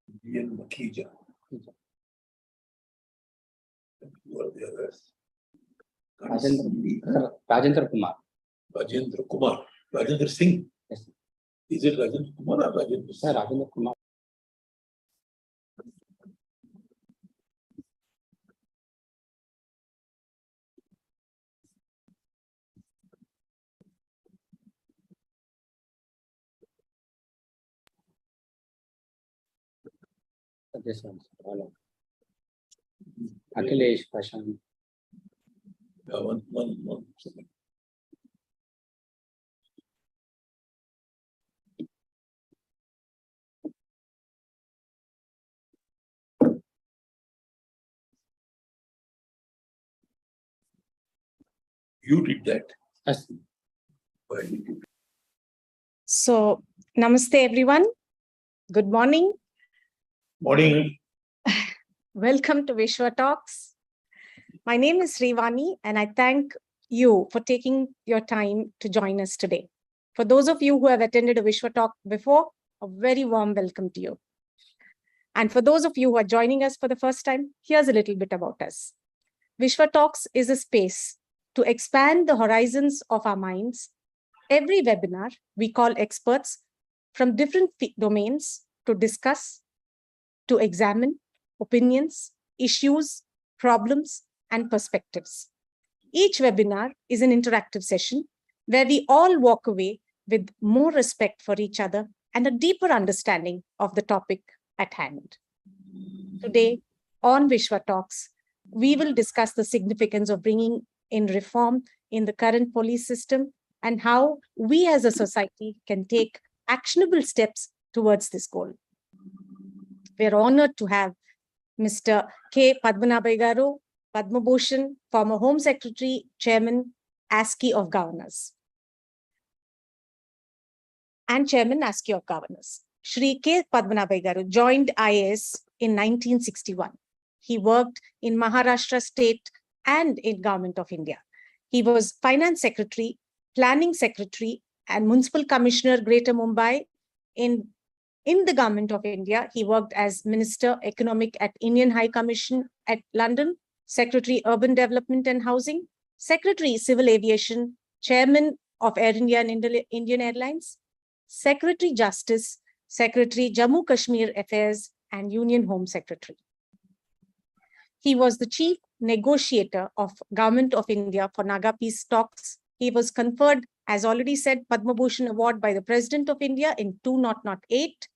Makija. Who are the others? Rajendra Kumar. Rajendra Kumar. Rajendra Singh. Yes. Is it Rajendra Kumar or Rajendra Singh? Rajendra Kumar. This one. Akhilesh, Prashant. One second. You did that. Yes. Why did you? So, namaste everyone. Good morning. Morning. Welcome to WishwaTalks. My name is Srivani and I thank you for taking your time to join us today. For those of you who have attended a WishwaTalk before, a very warm welcome to you. And for those of you who are joining us for the first time, here's a little bit about us. WishwaTalks is a space to expand the horizons of our minds. Every webinar, we call experts from different domains to discuss, to examine opinions, issues, problems, and perspectives. Each webinar is an interactive session where we all walk away with more respect for each other and a deeper understanding of the topic at hand. Today, on WishwaTalks, we will discuss the significance of bringing in reform in the current police system and how we as a society can take actionable steps towards this goal. We are honored to have Mr. K.Padmanabhaiah, Padma Bhushan, former Home Secretary, Chairman, ASCI of Governors, and Chairman, ASCI of Governors. Shri K.Padmanabhaiah joined IAS in 1961. He worked in Maharashtra State and in Government of India. He was Finance Secretary, Planning Secretary, and Municipal Commissioner, Greater Mumbai. In the Government of India, he worked as Minister Economic at Indian High Commission at London, Secretary Urban Development and Housing, Secretary Civil Aviation, Chairman of Air India and Indian Airlines, Secretary Justice, Secretary Jammu Kashmir Affairs, and Union Home Secretary. He was the Chief Negotiator of Government of India for Naga Peace Talks. He was conferred, as already said, Padma Bhushan Award by the President of India in 2008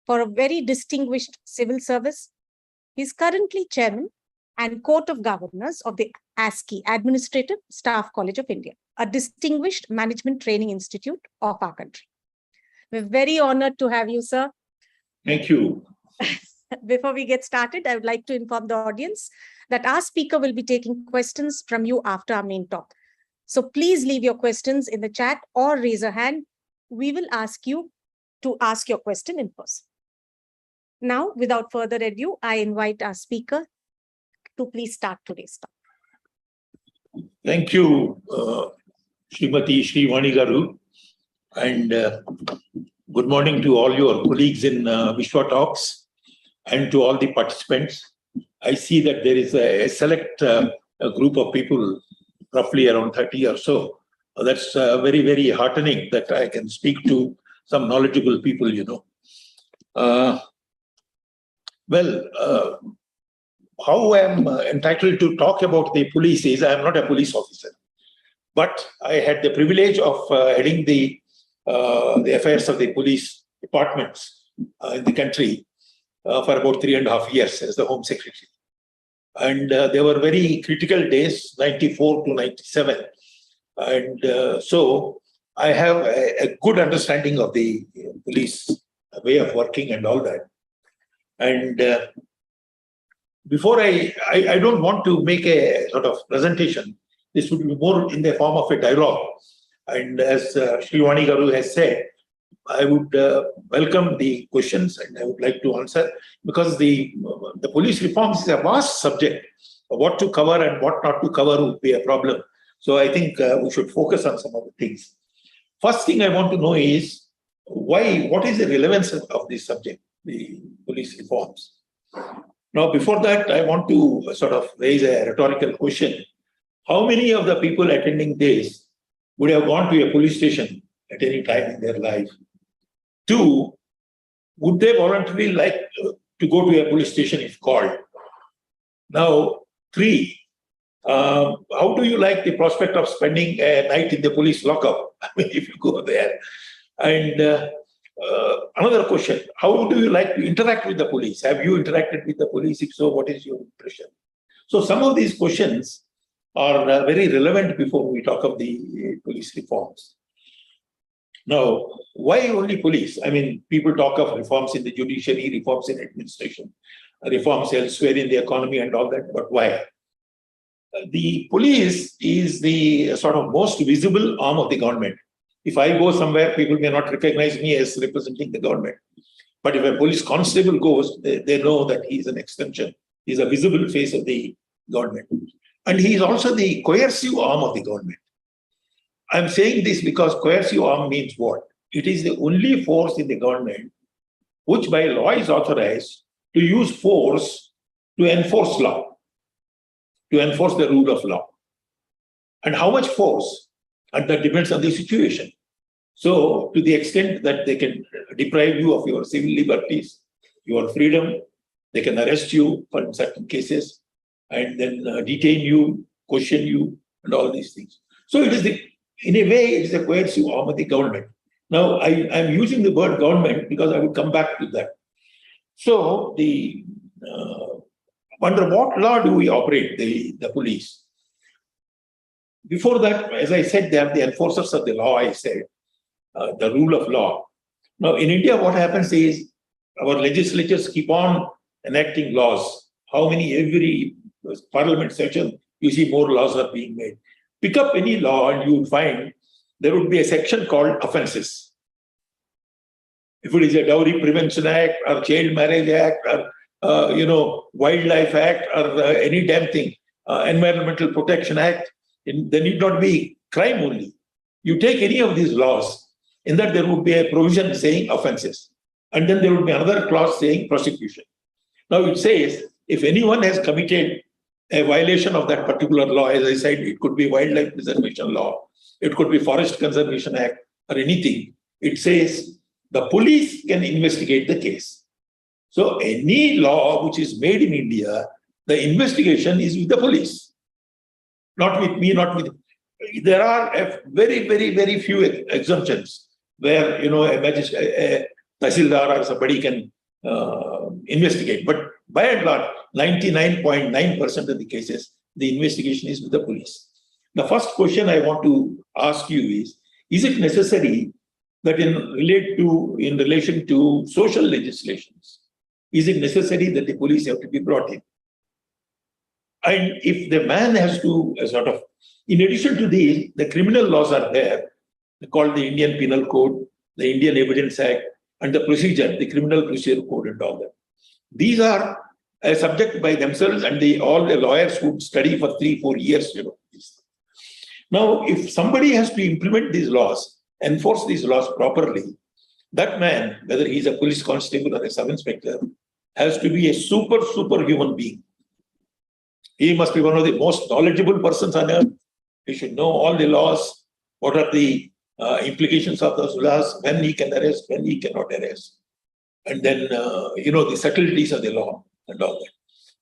for a very distinguished civil service. He is currently Chairman and Court of Governors of the ASCI, Administrative Staff College of India, a distinguished management training institute of our country. We're very honored to have you, sir. Thank you. Before we get started, I would like to inform the audience that our speaker will be taking questions from you after our main talk. So please leave your questions in the chat or raise a hand. We will ask you to ask your question in person. Now, without further ado, I invite our speaker to please start today's talk. Thank you, Srimati Srivani Garu, and good morning to all your colleagues in WishwaTalks and to all the participants. I see that there is a select group of people, roughly around 30 or so. That's very, very heartening that I can speak to some knowledgeable people, you know. How I am entitled to talk about the police is I am not a police officer, but I had the privilege of heading the affairs of the police departments in the country for about 3.5 years as the Home Secretary. And there were very critical days, 94 to 97. And so I have a good understanding of the police way of working and all that. And before I don't want to make a sort of presentation. This would be more in the form of a dialogue. And as Srivani Garu has said, I would welcome the questions and I would like to answer, because the police reforms is a vast subject. What to cover and what not to cover would be a problem. So I think we should focus on some of the things. First thing I want to know is what is the relevance of this subject? police reforms. Now, before that, I want to sort of raise a rhetorical question. How many of the people attending this would have gone to a police station at any time in their life? 2, would they voluntarily like to go to a police station if called? Now, 3, how do you like the prospect of spending a night in the police lockup? I mean, if you go there. And another question, how do you like to interact with the police? Have you interacted with the police? If so, what is your impression? So some of these questions are very relevant before we talk of the police reforms. Now, why only police? I mean, people talk of reforms in the judiciary, reforms in administration, reforms elsewhere in the economy and all that, but why? The police is the sort of most visible arm of the government. If I go somewhere, people may not recognize me as representing the government. But if a police constable goes, they know that he is an extension. He is a visible face of the government. And he is also the coercive arm of the government. I'm saying this because coercive arm means what? It is the only force in the government which by law is authorized to use force to enforce law, to enforce the rule of law. And how much force? And that depends on the situation. So to the extent that they can deprive you of your civil liberties, your freedom, they can arrest you for certain cases and then detain you, question you, and all these things. So it is in a way, it is a coercive arm of the government. Now, I'm using the word government because I will come back to that. So under what law do we operate the police? Before that, as I said, they are the enforcers of the law, I said, the rule of law. Now, in India, what happens is our legislatures keep on enacting laws. How many, every parliament session, you see more laws are being made. Pick up any law and you would find there would be a section called offenses. If it is a Dowry Prevention Act or Child Marriage Act or, Wildlife Act or any damn thing, Environmental Protection Act, there need not be crime only. You take any of these laws, in that there would be a provision saying offenses. And then there would be another clause saying prosecution. Now it says, if anyone has committed a violation of that particular law, as I said, it could be Wildlife Preservation Law, it could be Forest Conservation Act or anything. It says the police can investigate the case. So any law which is made in India, the investigation is with the police. Not with me, not with... There are very, very, very few exemptions where, a Tahsildar or somebody can investigate. But by and large, 99.9% of the cases, the investigation is with the police. The first question I want to ask you is it necessary that in relation to social legislations, is it necessary that the police have to be brought in? And if the man has to in addition to these, the criminal laws are there, called the Indian Penal Code, the Indian Evidence Act, and the procedure, the Criminal Procedure Code and all that. These are a subject by themselves and all the lawyers would study for 3-4 years. Now, if somebody has to implement these laws, enforce these laws properly, that man, whether he's a police constable or a sub-inspector, has to be a superhuman being. He must be one of the most knowledgeable persons on earth. He should know all the laws, what are the implications of those laws, when he can arrest, when he cannot arrest. And then, the subtleties of the law and all that.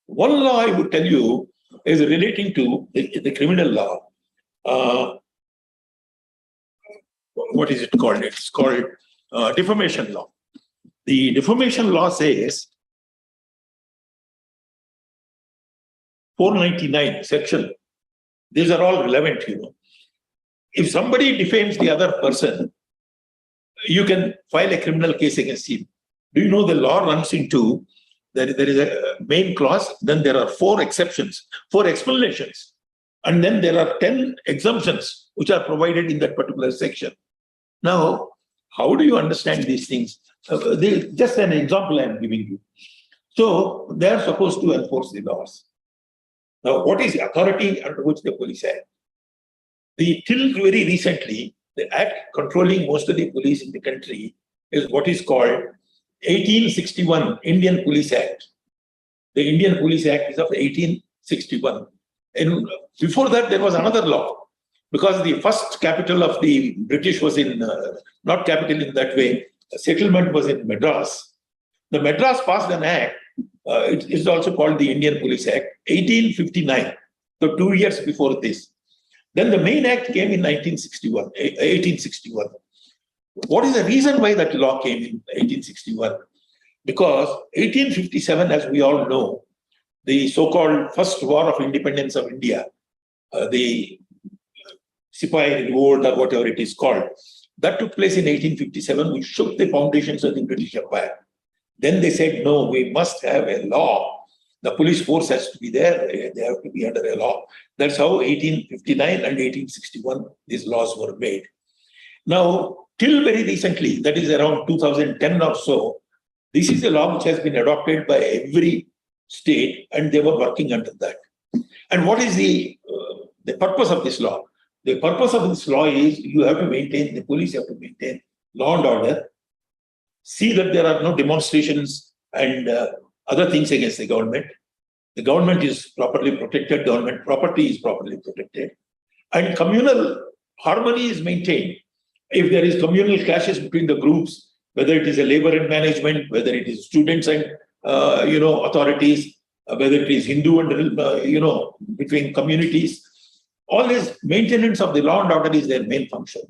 One law I would tell you is relating to the criminal law. What is it called? It's called Defamation Law. The Defamation Law says, 499 section, these are all relevant, If somebody defames the other person, you can file a criminal case against him. Do you know the law runs into, there is a main clause, then there are 4 exceptions, 4 explanations, and then there are 10 exemptions which are provided in that particular section. Now, how do you understand these things? Just an example I am giving you. So they are supposed to enforce the laws. Now, what is the authority under which the police act? Till very recently, the act controlling most of the police in the country is what is called 1861 Indian Police Act. The Indian Police Act is of 1861. And before that, there was another law. Because the first capital of the British was in, not capital in that way, settlement was in Madras. The Madras passed an act, it is also called the Indian Police Act, 1859, so 2 years before this. Then the main act came in 1861. What is the reason why that law came in 1861? Because 1857, as we all know, the so-called First War of Independence of India, the Sipahi Revolt or whatever it is called, that took place in 1857, which shook the foundations of the British Empire. Then they said, no, we must have a law. The police force has to be there. They have to be under a law. That's how 1859 and 1861, these laws were made. Now, till very recently, that is around 2010 or so, this is a law which has been adopted by every state, and they were working under that. And what is the purpose of this law? The purpose of this law is you have to maintain, the police have to maintain law and order, see that there are no demonstrations and other things against the government. The government is properly protected, government property is properly protected, and communal harmony is maintained. If there is communal clashes between the groups, whether it is a labor and management, whether it is students and authorities, whether it is Hindu and between communities, all this maintenance of the law and order is their main function.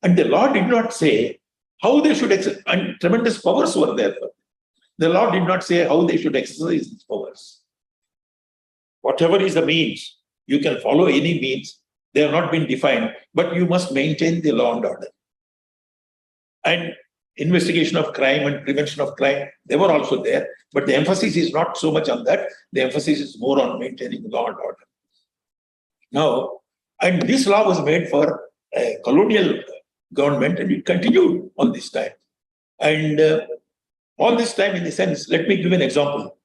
And the law did not say how they should exercise, and tremendous powers were there. The law did not say how they should exercise these powers. Whatever is the means, you can follow any means. They have not been defined, but you must maintain the law and order. And investigation of crime and prevention of crime, they were also there, but the emphasis is not so much on that. The emphasis is more on maintaining law and order. Now, and this law was made for a colonial government, and it continued all this time. And all this time, in the sense, let me give an example.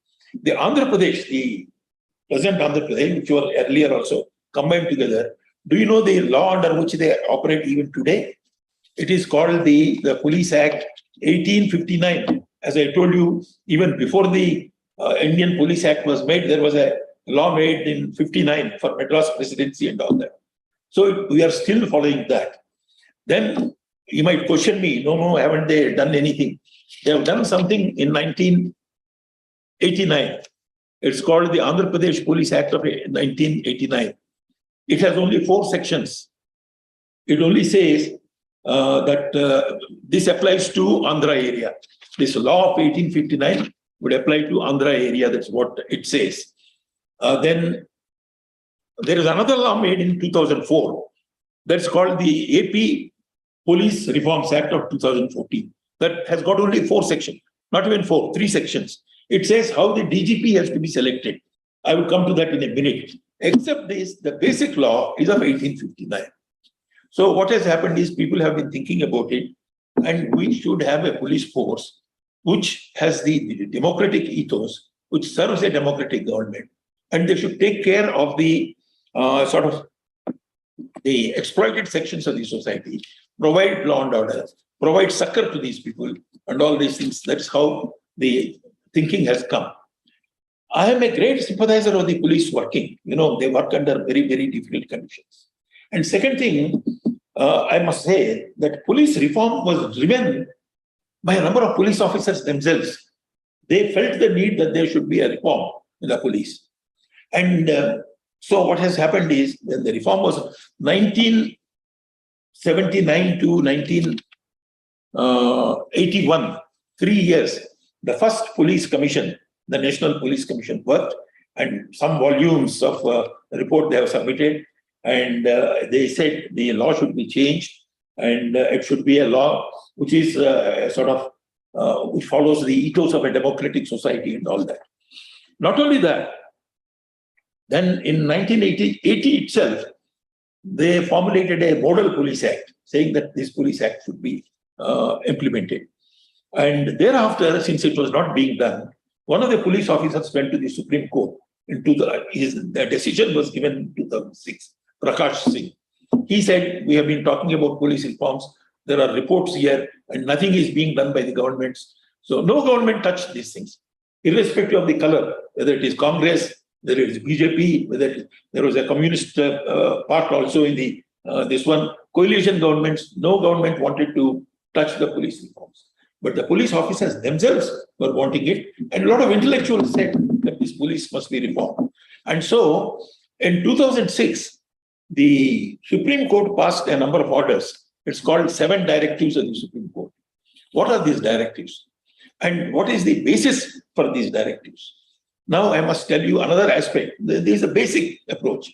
The Andhra Pradesh, the present Andhra Pradesh, which were earlier also combined together, do you know the law under which they operate even today? It is called the Police Act 1859. As I told you, even before the Indian Police Act was made, there was a law made in 59 for Madras Presidency and all that. So we are still following that. Then you might question me, no, haven't they done anything? They have done something in 1989. It's called the Andhra Pradesh Police Act of 1989. It has only 4 sections. It only says that this applies to Andhra area. This law of 1859 would apply to Andhra area. That's what it says. Then there is another law made in 2004 that's called the AP Police Reforms Act of 2014. That has got only 4 sections, not even 4, 3 sections. It says how the DGP has to be selected. I will come to that in a minute. Except this, the basic law is of 1859. So what has happened is people have been thinking about it, and we should have a police force which has the democratic ethos, which serves a democratic government, and they should take care of the the exploited sections of the society, provide law and order, provide succor to these people, and all these things. That's how the thinking has come. I am a great sympathizer of the police working. They work under very, very difficult conditions. And second thing, I must say that police reform was driven by a number of police officers themselves. They felt the need that there should be a reform in the police. And so what has happened is, when the reform was 1979 to 1981, 3 years, the first police commission, the National Police Commission, worked, and some volumes of report they have submitted, and they said the law should be changed, and it should be a law which is which follows the ethos of a democratic society and all that. Not only that, then in 1980 itself, they formulated a model police act saying that this police act should be implemented. And thereafter, since it was not being done, one of the police officers went to the Supreme Court. The decision was given in 2006, Prakash Singh. He said, we have been talking about police reforms. There are reports here and nothing is being done by the governments. So no government touched these things, irrespective of the color, whether it is Congress, whether it is BJP, whether there was a communist part also in the this one, coalition governments, no government wanted to touch the police reforms. But the police officers themselves were wanting it, and a lot of intellectuals said that this police must be reformed. And so in 2006, the Supreme Court passed a number of orders. It's called 7 directives of the Supreme Court. What are these directives? And what is the basis for these directives? Now I must tell you another aspect. There is a basic approach.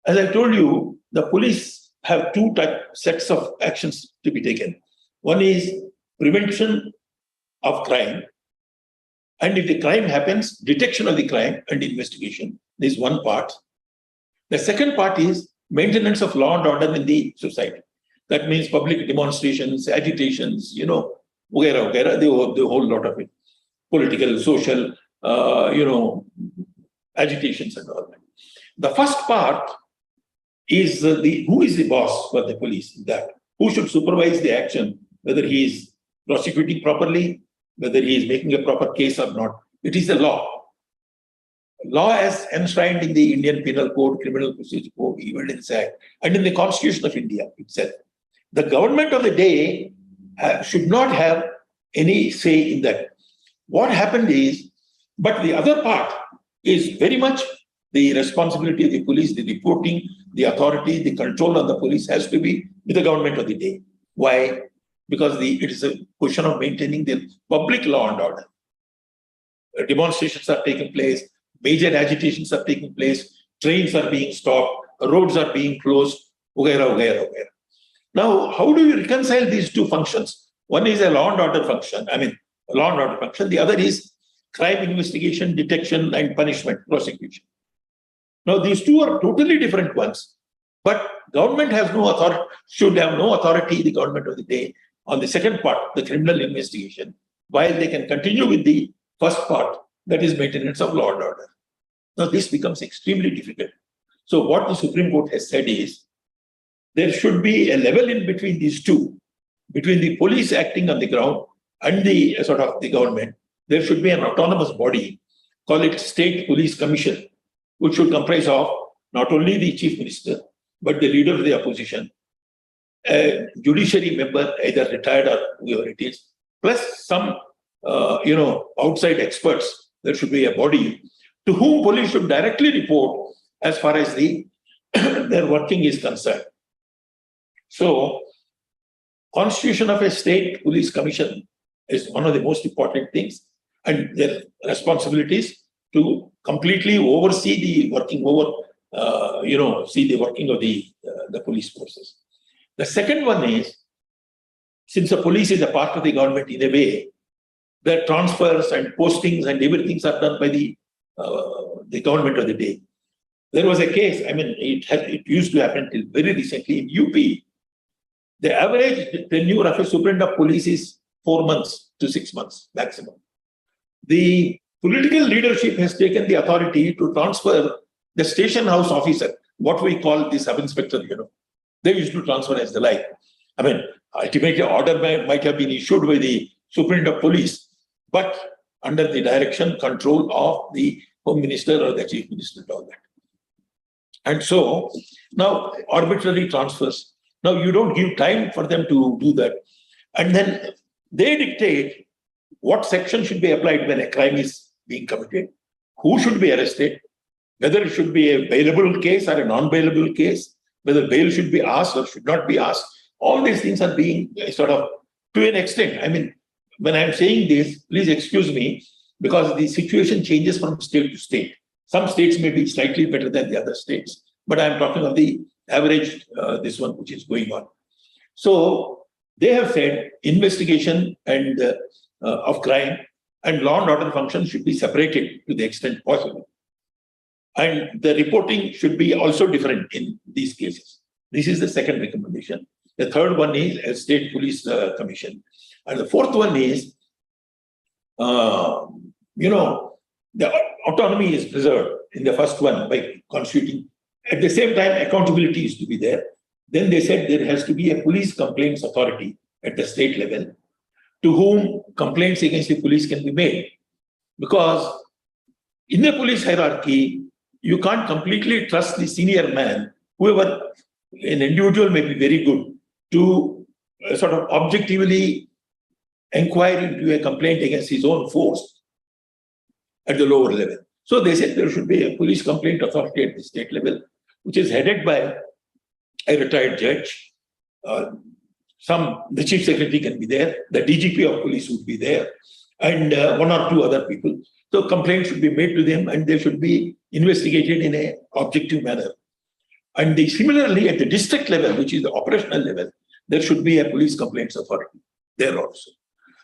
As I told you, the police have 2 sets of actions to be taken. One is prevention of crime. And if the crime happens, detection of the crime and investigation. This is one part. The second part is maintenance of law and order in the society. That means public demonstrations, agitations, the whole lot of it. Political, social, agitations and all that. The first part is who is the boss for the police? That who should supervise the action, whether he is prosecuting properly, whether he is making a proper case or not. It is the law. Law as enshrined in the Indian Penal Code, Criminal Procedure Code, Evidence Act, and in the Constitution of India itself. The government of the day should not have any say in that. What happened is, but the other part is very much the responsibility of the police, the reporting, the authority, the control of the police has to be with the government of the day. Why? Because it is a question of maintaining the public law and order. Demonstrations are taking place, major agitations are taking place, trains are being stopped, roads are being closed, etc. Now, how do you reconcile these 2 functions? One is a law and order function, The other is crime investigation, detection, and punishment, prosecution. Now, these 2 are totally different ones, but government has no authority, should have no authority, the government of the day, on the second part, the criminal investigation, while they can continue with the first part, that is maintenance of law and order. Now, this becomes extremely difficult. So what the Supreme Court has said is, there should be a level in between these 2, between the police acting on the ground and the the government. There should be an autonomous body, call it State Police Commission, which should comprise of not only the Chief Minister, but the leader of the opposition, a judiciary member, either retired or whoever it is, plus some outside experts. There should be a body to whom police should directly report as far as their working is concerned. So, constitution of a State Police Commission is one of the most important things, and their responsibilities to completely oversee the working see the working of the police forces. The second one is, since the police is a part of the government in a way, the transfers and postings and everything are done by the government of the day. There was a case, it used to happen till very recently in UP. The average tenure of a superintendent of police is 4 months to 6 months maximum. The political leadership has taken the authority to transfer the station house officer, what we call the sub-inspector, They used to transfer as the like. Ultimately, order might have been issued by the superintendent of police, but under the direction, control of the Home Minister or the Chief Minister, all that. And so, now arbitrary transfers. Now, you don't give time for them to do that. And then they dictate what section should be applied when a crime is being committed, who should be arrested, whether it should be a bailable case or a non-bailable case, whether bail should be asked or should not be asked. All these things are being to an extent. When I'm saying this, please excuse me, because the situation changes from state to state. Some states may be slightly better than the other states, but I'm talking of the average, this one which is going on. So they have said investigation and of crime and law and order function should be separated to the extent possible. And the reporting should be also different in these cases. This is the second recommendation. The third one is a State Police Commission. And the fourth one is, the autonomy is preserved in the first one by constituting. At the same time, accountability is to be there. Then they said there has to be a police complaints authority at the state level. to whom complaints against the police can be made. Because in the police hierarchy, you can't completely trust the senior man, whoever an individual may be very good, to sort of objectively inquire into a complaint against his own force at the lower level. So they said there should be a police complaint authority at the state level, which is headed by a retired judge. The chief secretary can be there, the DGP of police would be there, and one or two other people. So complaints should be made to them and they should be investigated in an objective manner. And similarly, at the district level, which is the operational level, there should be a police complaints authority there also.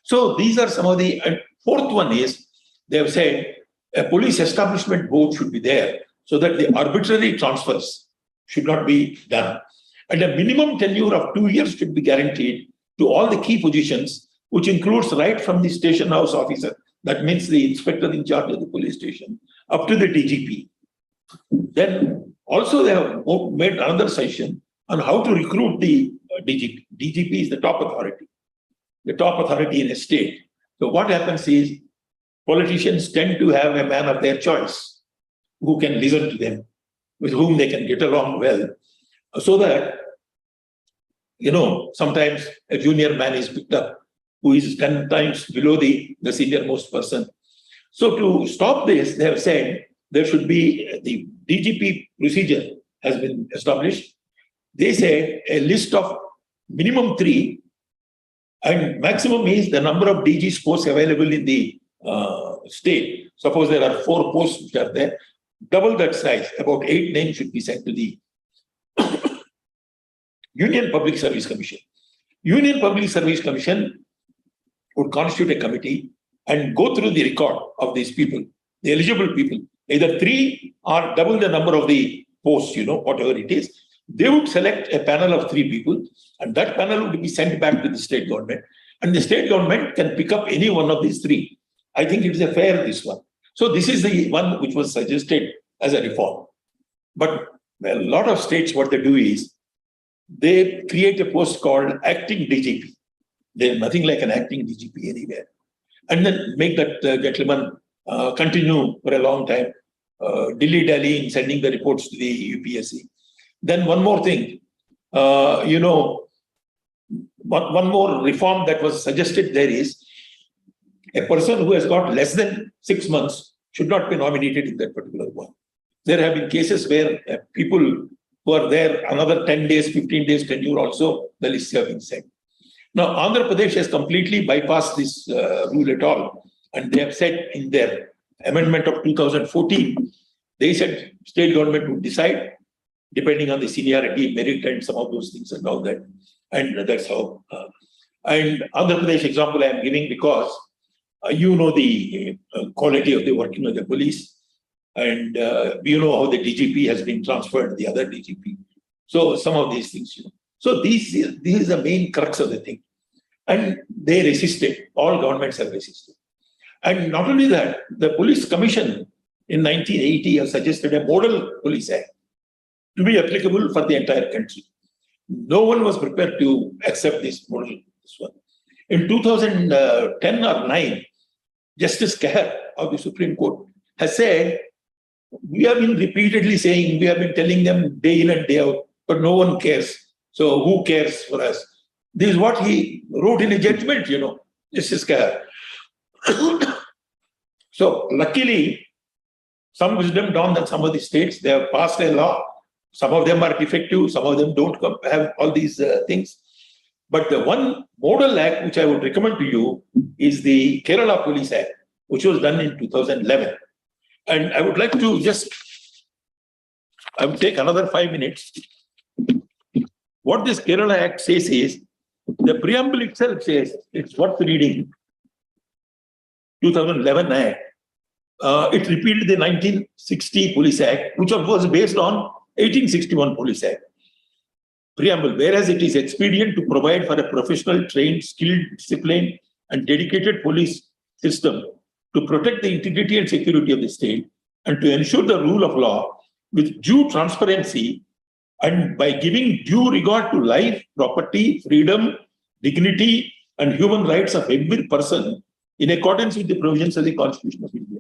So these are some of the, and fourth one is, they have said a police establishment board should be there so that the arbitrary transfers should not be done. And a minimum tenure of 2 years should be guaranteed to all the key positions, which includes right from the station house officer, that means the inspector in charge of the police station, up to the DGP. Then also they have made another session on how to recruit the DGP. DGP is the top authority in a state. So what happens is politicians tend to have a man of their choice who can listen to them, with whom they can get along well, so that, sometimes a junior man is picked up who is 10 times below the senior most person. So to stop this, they have said there should be the DGP procedure has been established. They said a list of minimum 3 and maximum is the number of DG's posts available in the state. Suppose there are 4 posts which are there, double that size, about 8 names should be sent to the Union Public Service Commission. Union Public Service Commission would constitute a committee and go through the record of these people, the eligible people, either 3 or double the number of the posts, whatever it is. They would select a panel of 3 people, and that panel would be sent back to the state government, and the state government can pick up any one of these 3. I think it is a fair, this one. So this is the one which was suggested as a reform. But a lot of states, what they do is, they create a post called acting DGP. There's nothing like an acting DGP anywhere. And then make that gentleman continue for a long time, dilly-dallying, sending the reports to the UPSC. Then one more thing, one more reform that was suggested there is, a person who has got less than 6 months should not be nominated in that particular one. There have been cases where people who are there another 10 days, 15 days tenure also, the lists have been sent. Now, Andhra Pradesh has completely bypassed this rule at all. And they have said in their amendment of 2014, they said state government would decide depending on the seniority, merit, and some of those things and all that. And that's how. And Andhra Pradesh example I am giving because the quality of the working of the police. And how the DGP has been transferred, the other DGP. So some of these things, So this is the main crux of the thing. And they resisted. All governments have resisted. And not only that, the Police Commission in 1980 has suggested a model police act to be applicable for the entire country. No one was prepared to accept this model. This one. In 2010 or 9, Justice Kehar of the Supreme Court has said, we have been repeatedly saying, we have been telling them day in and day out, but no one cares. So who cares for us? This is what he wrote in a judgment, Justice Kehar. So luckily, some wisdom dawned that some of the states, they have passed a law. Some of them are defective, some of them don't have all these things. But the one model act which I would recommend to you is the Kerala Police Act, which was done in 2011. And I would like to I would take another 5 minutes. What this Kerala Act says is, the preamble itself says, it's worth reading, 2011 Act. It repealed the 1960 Police Act, which was based on 1861 Police Act. Preamble, whereas it is expedient to provide for a professional, trained, skilled, disciplined, and dedicated police system to protect the integrity and security of the state and to ensure the rule of law with due transparency and by giving due regard to life, property, freedom, dignity, and human rights of every person in accordance with the provisions of the Constitution of India.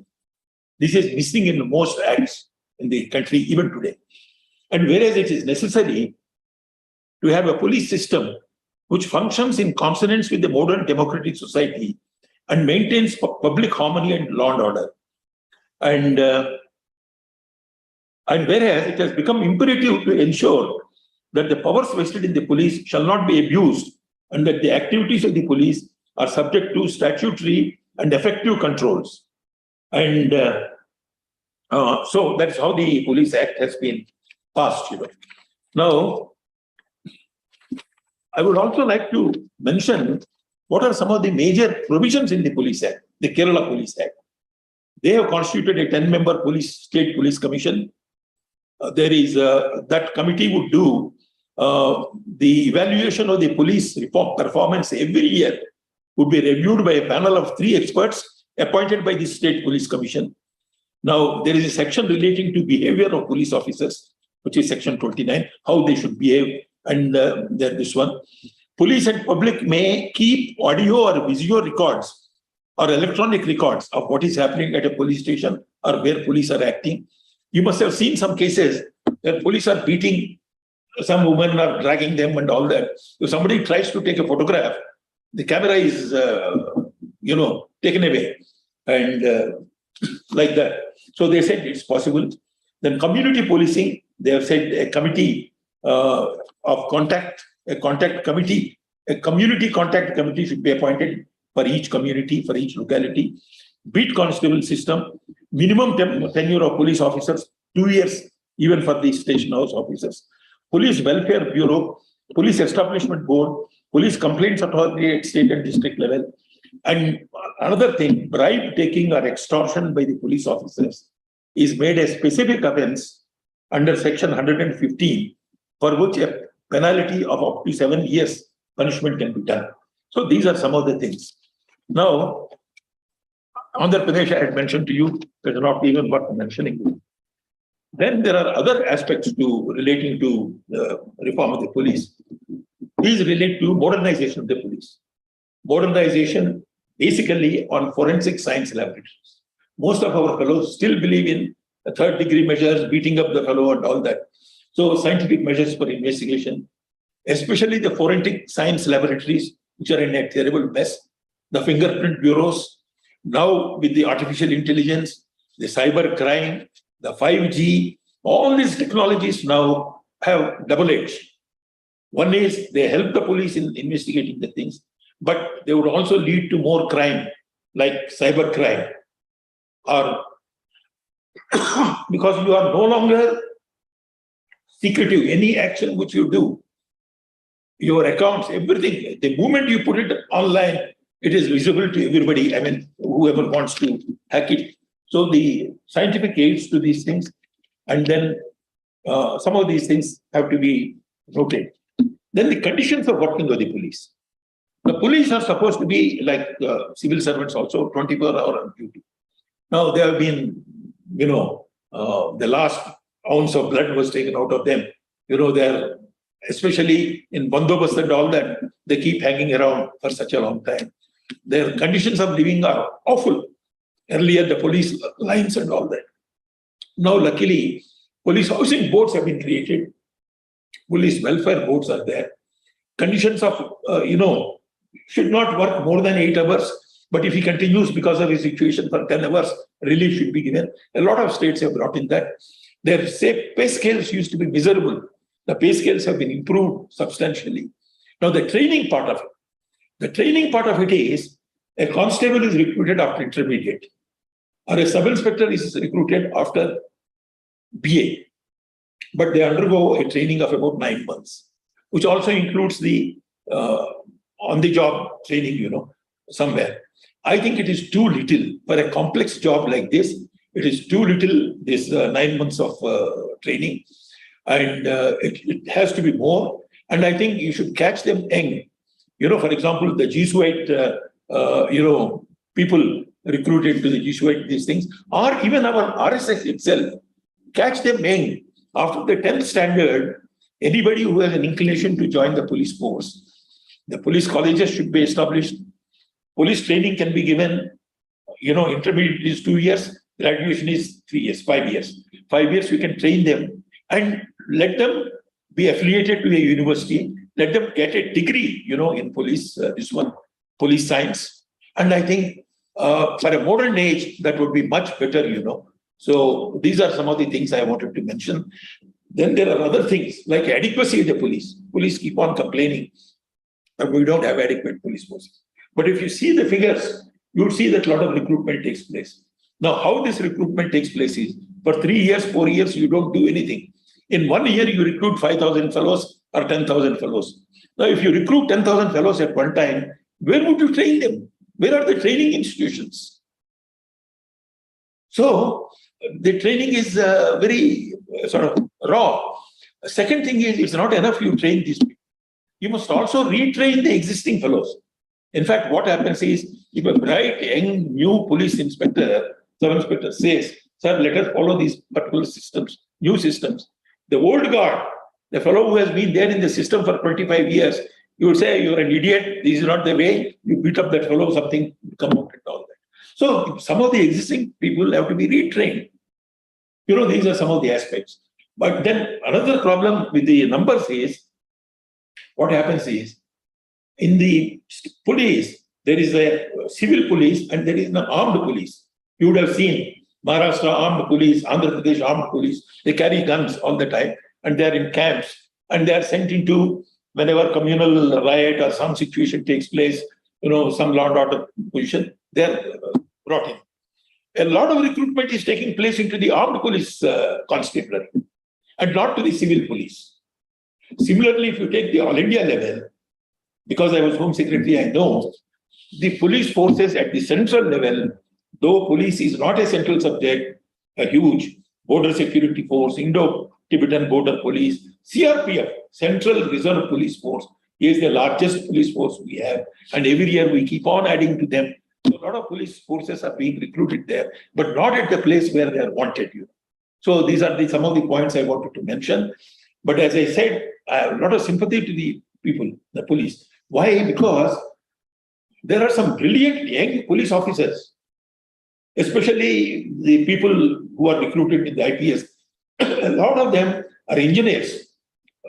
This is missing in most acts in the country even today. And whereas it is necessary to have a police system which functions in consonance with the modern democratic society and maintains public harmony and law and order. And whereas it has become imperative to ensure that the powers vested in the police shall not be abused and that the activities of the police are subject to statutory and effective controls. And so that's how the Police Act has been passed. Now, I would also like to mention what are some of the major provisions in the Police Act, the Kerala Police Act. They have constituted a 10-member state police commission. There is that committee would do the evaluation of the police performance every year would be reviewed by a panel of 3 experts appointed by the State Police Commission. Now, there is a section relating to behavior of police officers, which is section 29, how they should behave, and this one. Police and public may keep audio or visual records or electronic records of what is happening at a police station or where police are acting. You must have seen some cases where police are beating some women or dragging them and all that. If somebody tries to take a photograph, the camera is, taken away and like that. So they said it's possible. Then community policing, they have said a committee of contact, a contact committee, a community contact committee should be appointed for each community, for each locality. Beat constable system, minimum tenure of police officers, 2 years, even for the station house officers. Police Welfare Bureau, Police Establishment Board, Police Complaints Authority at state and district level. And another thing, bribe taking or extortion by the police officers is made a specific offense under section 115, for which a penalty of up to 7 years punishment can be done. So these are some of the things. Now, Andhra Pradesh, I had mentioned to you, that is not even worth mentioning. Then there are other aspects relating to the reform of the police. These relate to modernization of the police. Modernization basically on forensic science laboratories. Most of our fellows still believe in third-degree measures, beating up the fellow and all that. So scientific measures for investigation, especially the forensic science laboratories, which are in a terrible mess, the fingerprint bureaus, now with the artificial intelligence, the cyber crime, the 5G, all these technologies now have double edge. One is they help the police in investigating the things, but they would also lead to more crime, like cyber crime, or because you are no longer secretive. Any action which you do, your accounts, everything, the moment you put it online, it is visible to everybody. I mean, whoever wants to hack it. So the scientific aids to these things, and then some of these things have to be noted. Then the conditions of working of the police. The police are supposed to be like civil servants also, 24-hour on duty. Now they have been, the last ounce of blood was taken out of them. They're, especially in bandobast and all that, they keep hanging around for such a long time. Their conditions of living are awful. Earlier, the police lines and all that. Now, luckily, police housing boards have been created. Police welfare boards are there. Conditions of, should not work more than 8 hours. But if he continues because of his situation for 10 hours, relief should be given. A lot of states have brought in that. Their pay scales used to be miserable. The pay scales have been improved substantially. Now, the training part of it. The training part of it is a constable is recruited after intermediate, or a sub-inspector is recruited after BA. But they undergo a training of about 9 months, which also includes the on-the-job training, somewhere. I think it is too little for a complex job like this. It is too little, this 9 months of training. And it has to be more. And I think you should catch them young. For example, the Jesuit, people recruited to the Jesuit, these things, or even our RSS itself, catch them young. After the 10th standard, anybody who has an inclination to join the police force, The police colleges should be established. Police training can be given. Intermediate is 2 years, graduation is 3 years, 5 years. 5 years we can train them and let them be affiliated to a university. Let them get a degree, in police, police science. And I think for a modern age, that would be much better, So these are some of the things I wanted to mention. Then there are other things like adequacy of the police. Police keep on complaining that we don't have adequate police forces. But if you see the figures, you would see that a lot of recruitment takes place. Now, how this recruitment takes place is for 3 years, 4 years, you don't do anything. In 1 year, you recruit 5,000 fellows or 10,000 fellows. Now, if you recruit 10,000 fellows at one time, where would you train them? Where are the training institutions? So the training is very sort of raw. Second thing is, it's not enough you train these people. You must also retrain the existing fellows. In fact, what happens is, if a bright, young, new police inspector, sub-inspector says, sir, let us follow these particular systems, new systems. The old guard, the fellow who has been there in the system for 25 years, you would say, you're an idiot, this is not the way, you beat up that fellow, something will come out and all that. So some of the existing people have to be retrained. These are some of the aspects. But then another problem with the numbers is, what happens is, in the police, there is a civil police and there is an armed police. You would have seen Maharashtra armed police, Andhra Pradesh armed police. They carry guns all the time and they are in camps and they are sent into whenever communal riot or some situation takes place, some law and order position, they are brought in. A lot of recruitment is taking place into the armed police constabulary and not to the civil police. Similarly, if you take the all India level, because I was Home Secretary, I know the police forces at the central level, though police is not a central subject, a huge border security force, Indo-Tibetan border police, CRPF, Central Reserve Police Force, is the largest police force we have. And every year we keep on adding to them. So a lot of police forces are being recruited there, but not at the place where they are wanted. So these are some of the points I wanted to mention. But as I said, I have a lot of sympathy to the people, the police. Why? Because there are some brilliant young police officers, especially the people who are recruited in the IPS. A lot of them are engineers,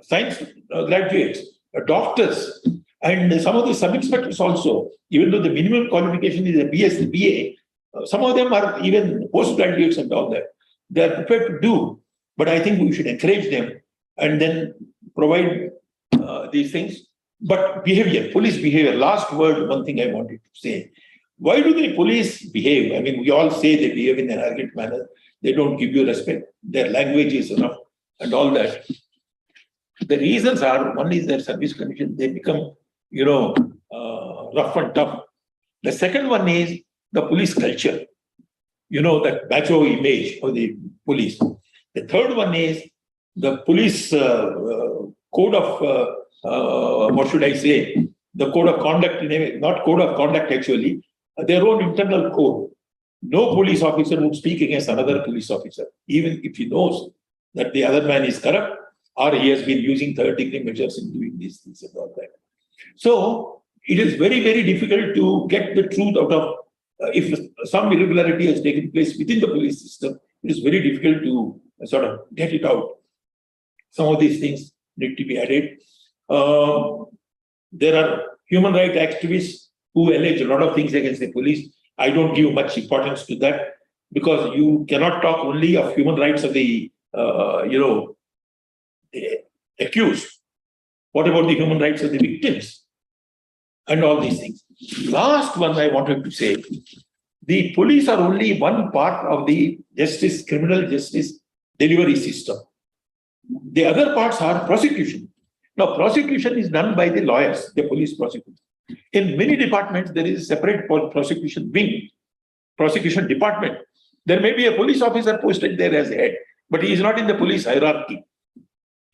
science graduates, doctors, and some of the sub-inspectors also, even though the minimum qualification is a BS, BA, some of them are even postgraduates and all that. They are prepared to do, but I think we should encourage them and then provide these things. But behavior, police behavior, last word, one thing I wanted to say. Why do the police behave? I mean, we all say they behave in an arrogant manner. They don't give you respect. Their language is rough and all that. The reasons are, one is their service condition. They become, rough and tough. The second one is the police culture. That macho image of the police. The third one is the police code of, what should I say? The code of conduct, not code of conduct actually, their own internal code. No police officer would speak against another police officer, even if he knows that the other man is corrupt or he has been using third-degree measures in doing these things and all that. So it is very, very difficult to get the truth out of, if some irregularity has taken place within the police system, it is very difficult to sort of get it out. Some of these things need to be added. There are human rights activists who allege a lot of things against the police. I don't give much importance to that because you cannot talk only of human rights of the, the accused. What about the human rights of the victims? And all these things. Last one I wanted to say, the police are only one part of the justice, criminal justice delivery system. The other parts are prosecution. Now, prosecution is done by the lawyers, the police prosecutors. In many departments, there is a separate prosecution wing, prosecution department. There may be a police officer posted there as a head, but he is not in the police hierarchy.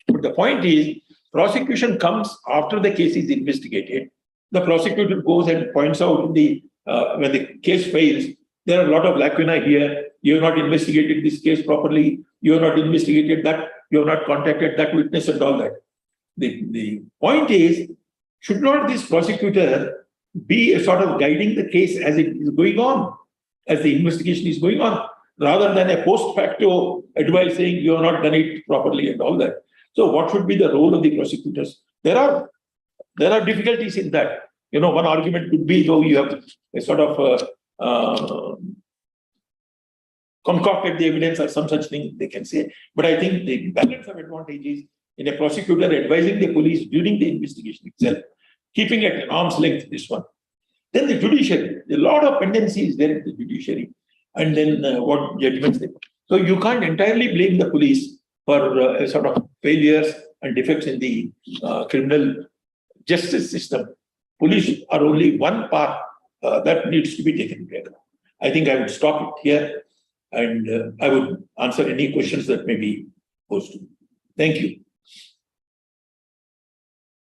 But the point is, prosecution comes after the case is investigated. The prosecutor goes and points out when the case fails, there are a lot of lacunae here. You have not investigated this case properly. You have not investigated that. You have not contacted that witness and all that. The point is, should not this prosecutor be a sort of guiding the case as it is going on, as the investigation is going on, rather than a post facto advice saying you have not done it properly and all that? So what should be the role of the prosecutors? There are difficulties in that. One argument could be, though you have a sort of concocted the evidence or some such thing they can say. But I think the balance of advantages in a prosecutor advising the police during the investigation itself, keeping it at arm's length, this one. Then the judiciary, a lot of pendency is there in the judiciary, and then what judgments they. So you can't entirely blame the police for a sort of failures and defects in the criminal justice system. Police are only one part that needs to be taken care of. I think I would stop it here, and I would answer any questions that may be posed to me. Thank you.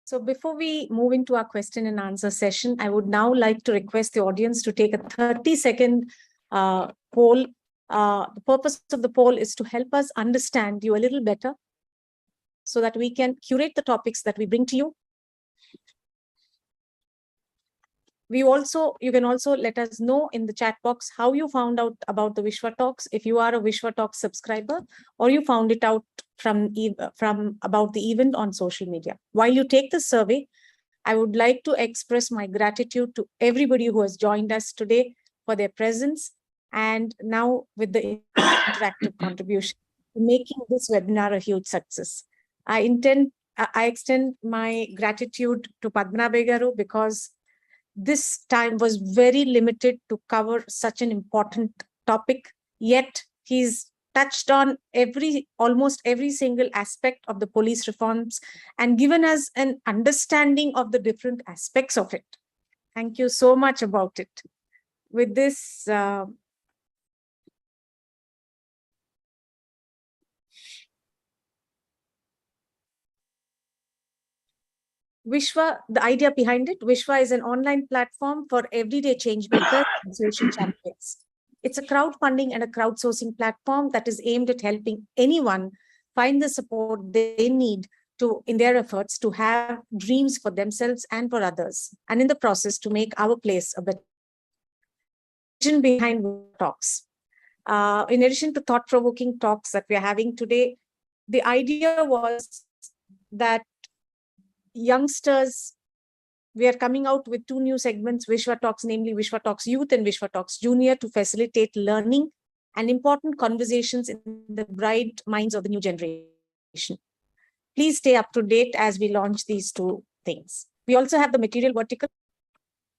So before we move into our question and answer session, I would now like to request the audience to take a 30-second poll. The purpose of the poll is to help us understand you a little better so that we can curate the topics that we bring to you. You can also let us know in the chat box how you found out about the WishwaTalks, if you are a WishwaTalks subscriber, or you found it out from about the event on social media. While you take the survey, I would like to express my gratitude to everybody who has joined us today for their presence, and now with the interactive contribution, making this webinar a huge success. I extend my gratitude to Padmanabhaiah because this time was very limited to cover such an important topic, yet he's touched on almost every single aspect of the police reforms and given us an understanding of the different aspects of it. Thank you so much about it. With this, Wishwa, the idea behind it, Wishwa is an online platform for everyday change makers and social champions. It's a crowdfunding and a crowdsourcing platform that is aimed at helping anyone find the support they need in their efforts to have dreams for themselves and for others, and in the process to make our place a better. Vision behind talks. In addition to thought-provoking talks that we are having today, the idea was that youngsters, we are coming out with 2 new segments, WishwaTalks, namely WishwaTalks Youth and WishwaTalks Junior, to facilitate learning and important conversations in the bright minds of the new generation. Please stay up to date as we launch these 2 things. We also have the material vertical,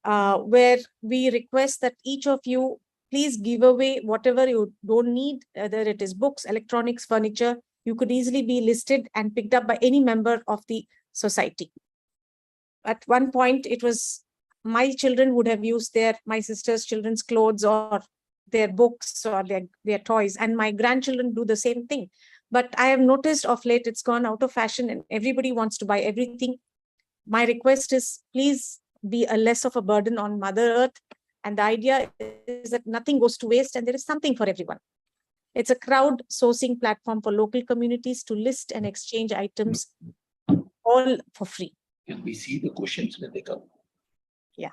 where we request that each of you please give away whatever you don't need, whether it is books, electronics, furniture. You could easily be listed and picked up by any member of the society. At one point, it was my children would have used my sister's children's clothes or their books or their toys, and my grandchildren do the same thing. But I have noticed of late it's gone out of fashion and everybody wants to buy everything. My request is please be less of a burden on Mother Earth. And the idea is that nothing goes to waste and there is something for everyone. It's a crowdsourcing platform for local communities to list and exchange items all for free. Can we see the questions when they come? Yeah.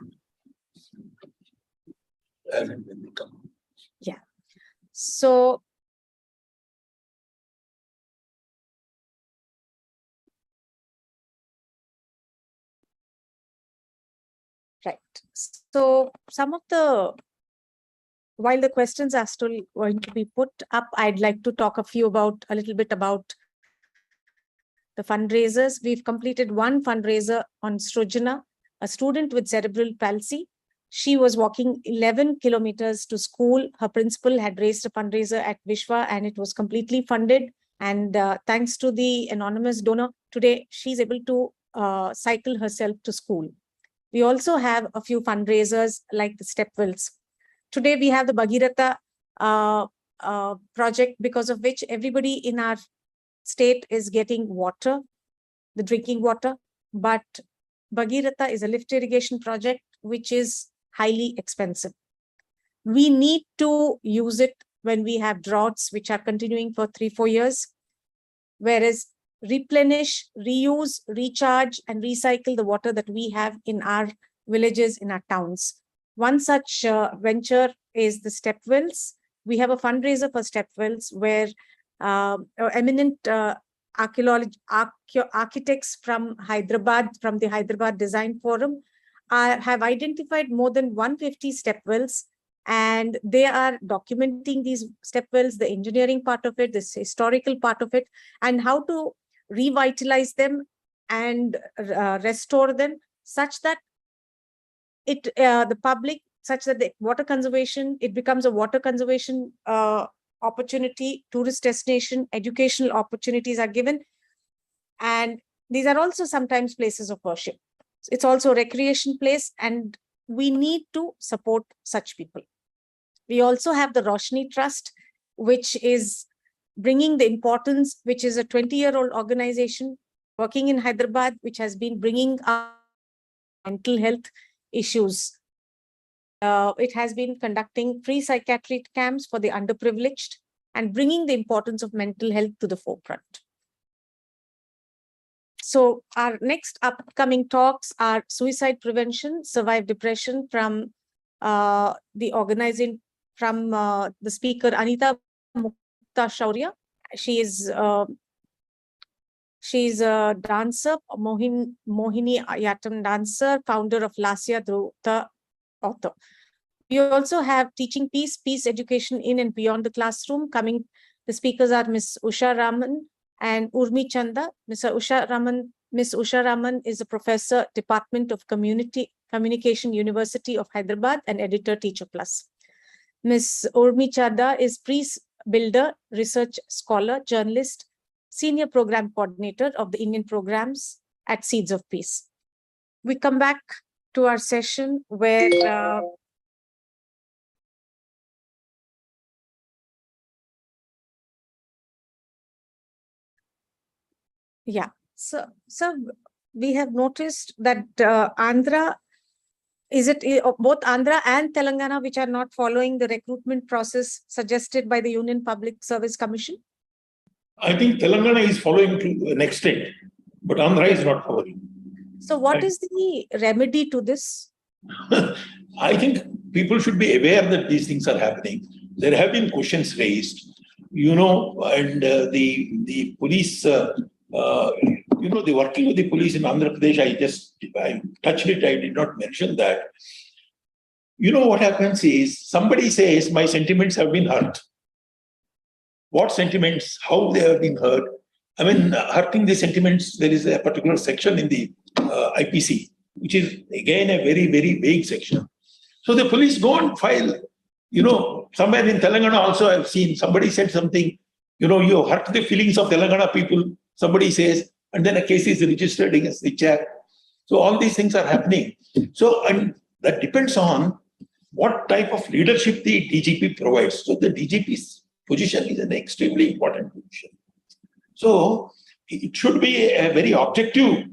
As and when they come. Yeah. So right. So while the questions are still going to be put up, I'd like to talk a little bit about the fundraisers. We've completed 1 fundraiser on Srujana, a student with cerebral palsy. She was walking 11 kilometers to school. Her principal had raised a fundraiser at Wishwa and it was completely funded. And thanks to the anonymous donor, today she's able to cycle herself to school. We also have a few fundraisers like the Stepwells. Today we have the Bhagirath project, because of which everybody in our state is getting water, the drinking water. But Bhagirath is a lift irrigation project, which is highly expensive. We need to use it when we have droughts, which are continuing for 3-4 years. Whereas replenish, reuse, recharge, and recycle the water that we have in our villages, in our towns. One such venture is the Stepwells. We have a fundraiser for Stepwells where eminent architects from Hyderabad, from the Hyderabad Design Forum, have identified more than 150 stepwells, and they are documenting these stepwells, the engineering part of it, this historical part of it, and how to revitalize them and restore them such that the public, such that the water conservation, it becomes a water conservation opportunity, tourist destination, educational opportunities are given. And these are also sometimes places of worship. It's also a recreation place, and we need to support such people. We also have the Roshni Trust, which is bringing the importance, which is a 20-year-old organization working in Hyderabad, which has been bringing up mental health issues. It has been conducting free psychiatry camps for the underprivileged and bringing the importance of mental health to the forefront. So our next upcoming talks are suicide prevention, survive depression, from the organizing, from the speaker Anita Mukta Shaurya. She's a dancer, Mohini Ayatam dancer, founder of Lasya Druta author. We also have teaching peace education in and beyond the classroom. The speakers are Ms. Usha Raman and Urmi Chanda. Ms. Usha Raman is a professor, Department of Communication, University of Hyderabad, and editor, Teacher Plus. Ms. Urmi Chanda is peace builder, research scholar, journalist, senior program coordinator of the Indian programs at Seeds of Peace. We come back to our session where so we have noticed that Andhra, is it both Andhra and Telangana which are not following the recruitment process suggested by the Union Public Service Commission? I think Telangana is following to an extent, but Andhra is not following. So what is the remedy to this? I think people should be aware that these things are happening. There have been questions raised, and the police, the working with the police in Andhra Pradesh, I touched it, I did not mention that. What happens is, somebody says, my sentiments have been hurt. What sentiments, how they have been hurt? I mean, hurting the sentiments, there is a particular section in the IPC, which is again a very, very vague section. So the police go and file, somewhere in Telangana also I've seen somebody said something, you hurt the feelings of Telangana people, somebody says, and then a case is registered against the chair. So all these things are happening. So, and that depends on what type of leadership the DGP provides. So the DGP's position is an extremely important position. So it should be a very objective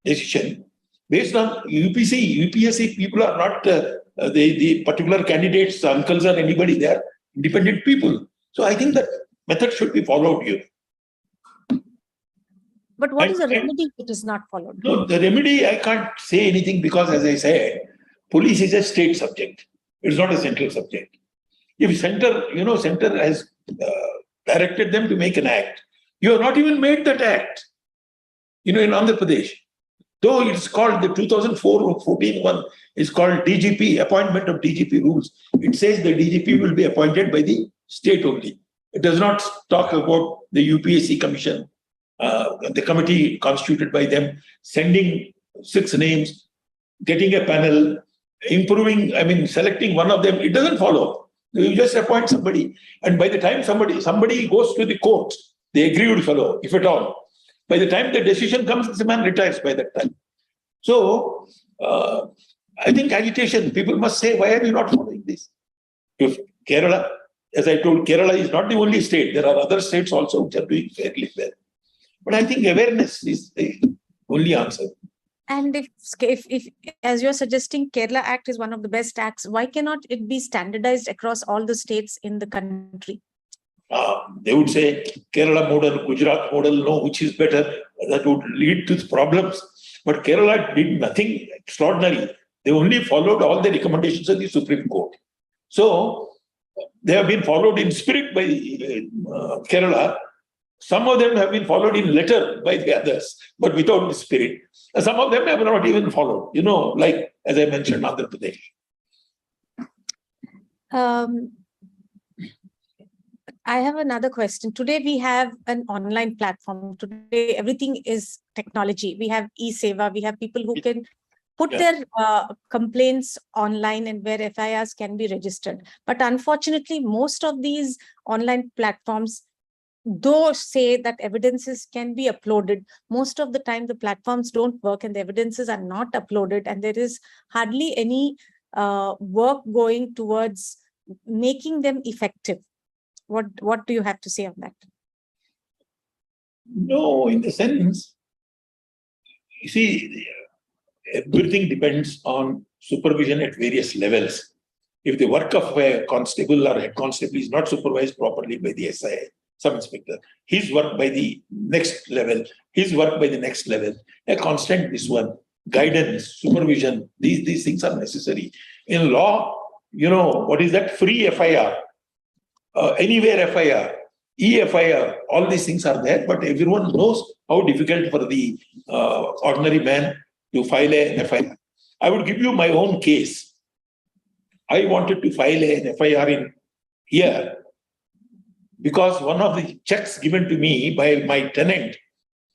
decision based on UPC, UPSC. People are not the particular candidates, uncles or anybody. They are independent people. So I think that method should be followed here. But what is the remedy if it is not followed? No, the remedy, I can't say anything because, as I said, police is a state subject. It's not a central subject. If center has directed them to make an act, you have not even made that act, in Andhra Pradesh. Though it's called, the 2014 one is called DGP, appointment of DGP rules. It says the DGP will be appointed by the state only. It does not talk about the UPSC commission, the committee constituted by them, sending 6 names, getting a panel, selecting one of them. It doesn't follow. You just appoint somebody. And by the time somebody goes to the court, the aggrieved fellow, if at all, by the time the decision comes, the man retires by that time. So, I think agitation, people must say, why are you not following this? If Kerala, as I told, Kerala is not the only state. There are other states also which are doing fairly well. But I think awareness is the only answer. And if as you're suggesting, Kerala Act is one of the best acts, why cannot it be standardized across all the states in the country? They would say Kerala model, Gujarat model, no, which is better. That would lead to problems. But Kerala did nothing extraordinary. They only followed all the recommendations of the Supreme Court. So they have been followed in spirit by Kerala. Some of them have been followed in letter by the others, but without the spirit. Some of them have not even followed, like, as I mentioned, Andhra Pradesh. I have another question. Today, we have an online platform. Today, everything is technology. We have e-Seva. We have people who can put their complaints online and where FIRs can be registered. But unfortunately, most of these online platforms, though say that evidences can be uploaded, most of the time the platforms don't work and the evidences are not uploaded, and there is hardly any work going towards making them effective. What do you have to say on that? No, in the sense, you see, everything depends on supervision at various levels. If the work of a constable or head constable is not supervised properly by the SI, sub-inspector, his work by the next level, his work by the next level, a constant this one, guidance, supervision, these things are necessary. In law, what is that? Free FIR, anywhere FIR, e-FIR, all these things are there, but everyone knows how difficult for the ordinary man to file an FIR. I would give you my own case. I wanted to file an FIR in here because one of the checks given to me by my tenant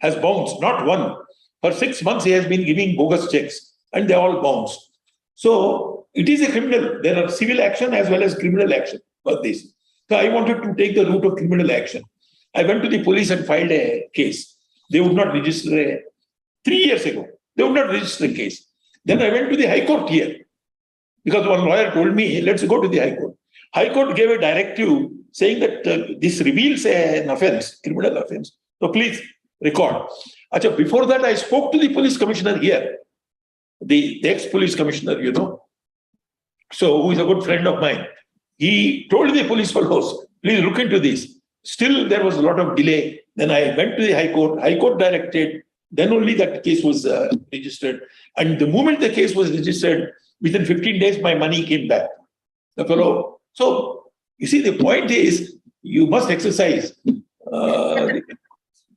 has bounced, not one. For 6 months, he has been giving bogus checks and they all bounced. So it is a criminal. There are civil action as well as criminal action for this. So I wanted to take the route of criminal action. I went to the police and filed a case. They would not register 3 years ago. They would not register a case. Then I went to the High Court here because one lawyer told me, let's go to the High Court. High Court gave a directive saying that this reveals an offense, criminal offense. So please record. Achha, before that, I spoke to the police commissioner here, the ex-police commissioner, so who is a good friend of mine. He told the police fellows, please look into this. Still, there was a lot of delay. Then I went to the High Court. High Court directed. Then only that case was registered. And the moment the case was registered, within 15 days, my money came back. The fellow. So, you see, the point is, you must exercise.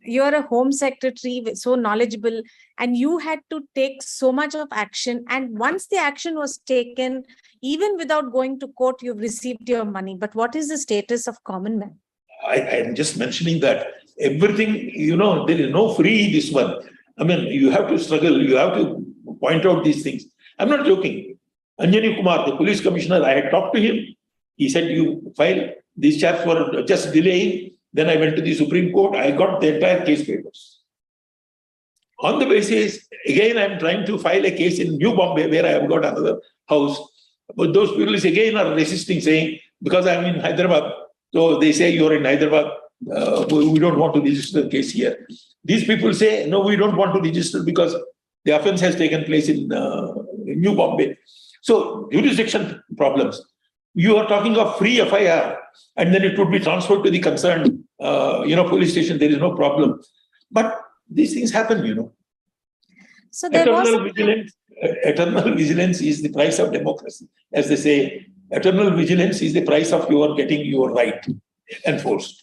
You're a home secretary, so knowledgeable, and you had to take so much of action. And once the action was taken, even without going to court, you've received your money. But what is the status of common man? I'm just mentioning that everything, there is no free this one. I mean, you have to struggle. You have to point out these things. I'm not joking. Anjani Kumar, the police commissioner, I had talked to him. He said, you file. These chaps were just delaying. Then I went to the Supreme Court. I got the entire case papers. On the basis, again, I'm trying to file a case in New Bombay where I have got another house. But those people again are resisting, saying, because I'm in Hyderabad, so they say you're in Hyderabad, we don't want to register the case here. These people say, no, we don't want to register because the offense has taken place in New Bombay. So jurisdiction problems. You are talking of free FIR, and then it would be transferred to the concerned, police station. There is no problem. But these things happen, So there eternal vigilance is the price of democracy. As they say, eternal vigilance is the price of your getting your right enforced.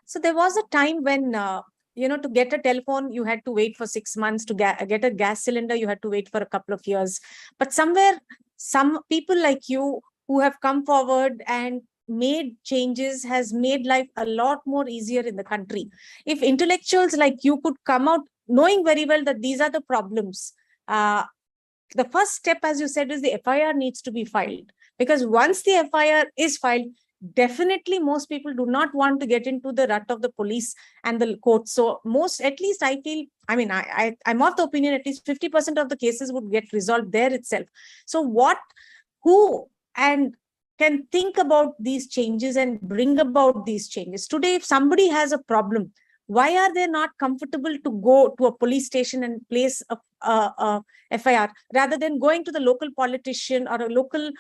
So there was a time when, to get a telephone, you had to wait for 6 months. To get a gas cylinder, you had to wait for a couple of years. But somewhere, some people like you who have come forward and made changes has made life a lot more easier in the country. If intellectuals like you could come out knowing very well that these are the problems, the first step, as you said, is the FIR needs to be filed. Because once the FIR is filed, definitely most people do not want to get into the rut of the police and the court. So at least I feel, I'm of the opinion at least 50% of the cases would get resolved there itself. So who can think about these changes and bring about these changes? Today, if somebody has a problem, why are they not comfortable to go to a police station and place a FIR rather than going to the local politician or a local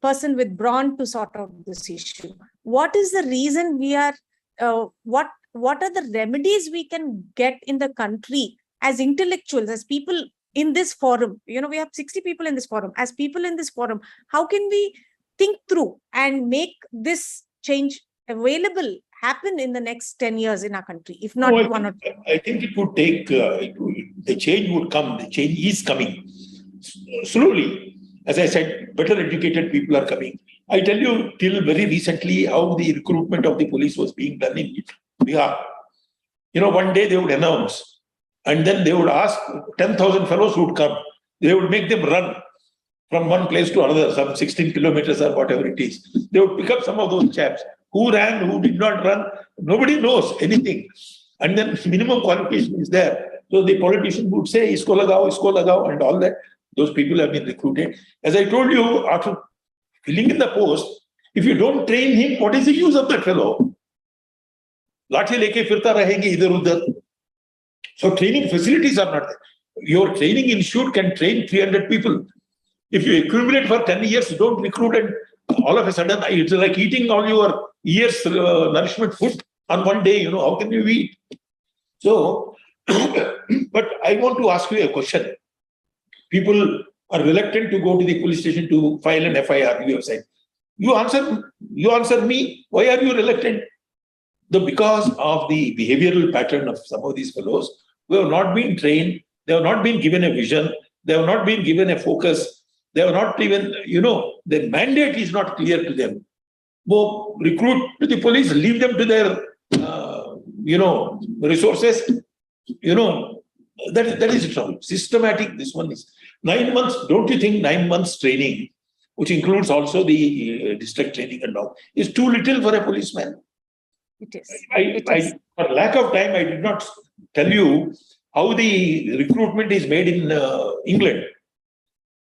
person with brawn to sort out this issue. What is the reason we are, what are the remedies we can get in the country as intellectuals, as people in this forum? We have 60 people in this forum. As people in this forum, how can we think through and make this change available, happen in the next 10 years in our country, if not one or two? I think it would take, the change would come, the change is coming slowly. As I said, better educated people are coming. I tell you, till very recently, how the recruitment of the police was being done in Bihar. One day they would announce, and then they would ask 10,000 fellows would come. They would make them run from one place to another, some 16 kilometers or whatever it is. They would pick up some of those chaps. Who ran, who did not run, nobody knows anything. And then minimum qualification is there. So the politician would say, isko lagao, and all that. Those people have been recruited. As I told you, after filling in the post, if you don't train him, what is the use of that fellow? Lathi leke firta rahenge idhar udhar. So training facilities are not there. Your training institute can train 300 people. If you accumulate for 10 years, don't recruit, and all of a sudden, it's like eating all your year's nourishment food on one day, how can you eat? So, but I want to ask you a question. People are reluctant to go to the police station to file an FIR, you have said. You answer me, why are you reluctant? Because of the behavioral pattern of some of these fellows who have not been trained, they have not been given a vision, they have not been given a focus, they have not even, the mandate is not clear to them. Recruit to the police, leave them to their, resources. That is the trouble. Systematic, this one is 9 months. Don't you think 9 months training, which includes also the district training and all, is too little for a policeman? It is. For lack of time, I did not tell you how the recruitment is made in England.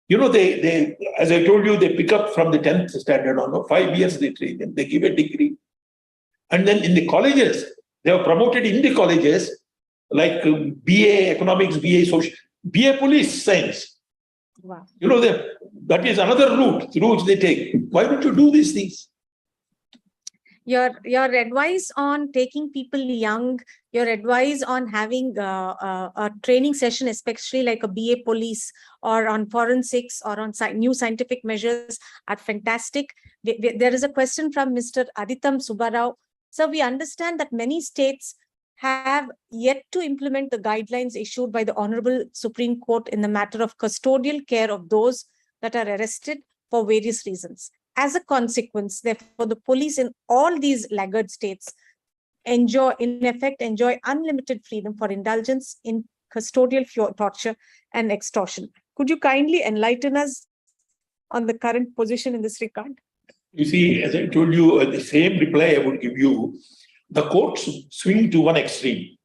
They, as I told you, they pick up from the 10th standard on, 5 years they train them, they give a degree. And then in the colleges, they are promoted in the colleges, like BA Economics, BA Social, BA Police Science. Wow. That is another route through which they take. Why don't you do these things? Your advice on taking people young, your advice on having a training session, especially like a BA police or on forensics or on new scientific measures, are fantastic. There is a question from Mr. Aditam Subbarao. So we understand that many states have yet to implement the guidelines issued by the Honorable Supreme Court in the matter of custodial care of those that are arrested for various reasons. As a consequence, therefore, the police in all these laggard states enjoy unlimited freedom for indulgence in custodial torture and extortion. Could you kindly enlighten us on the current position in this regard? You see, as I told you, the same reply I would give you. The courts swing to one extreme.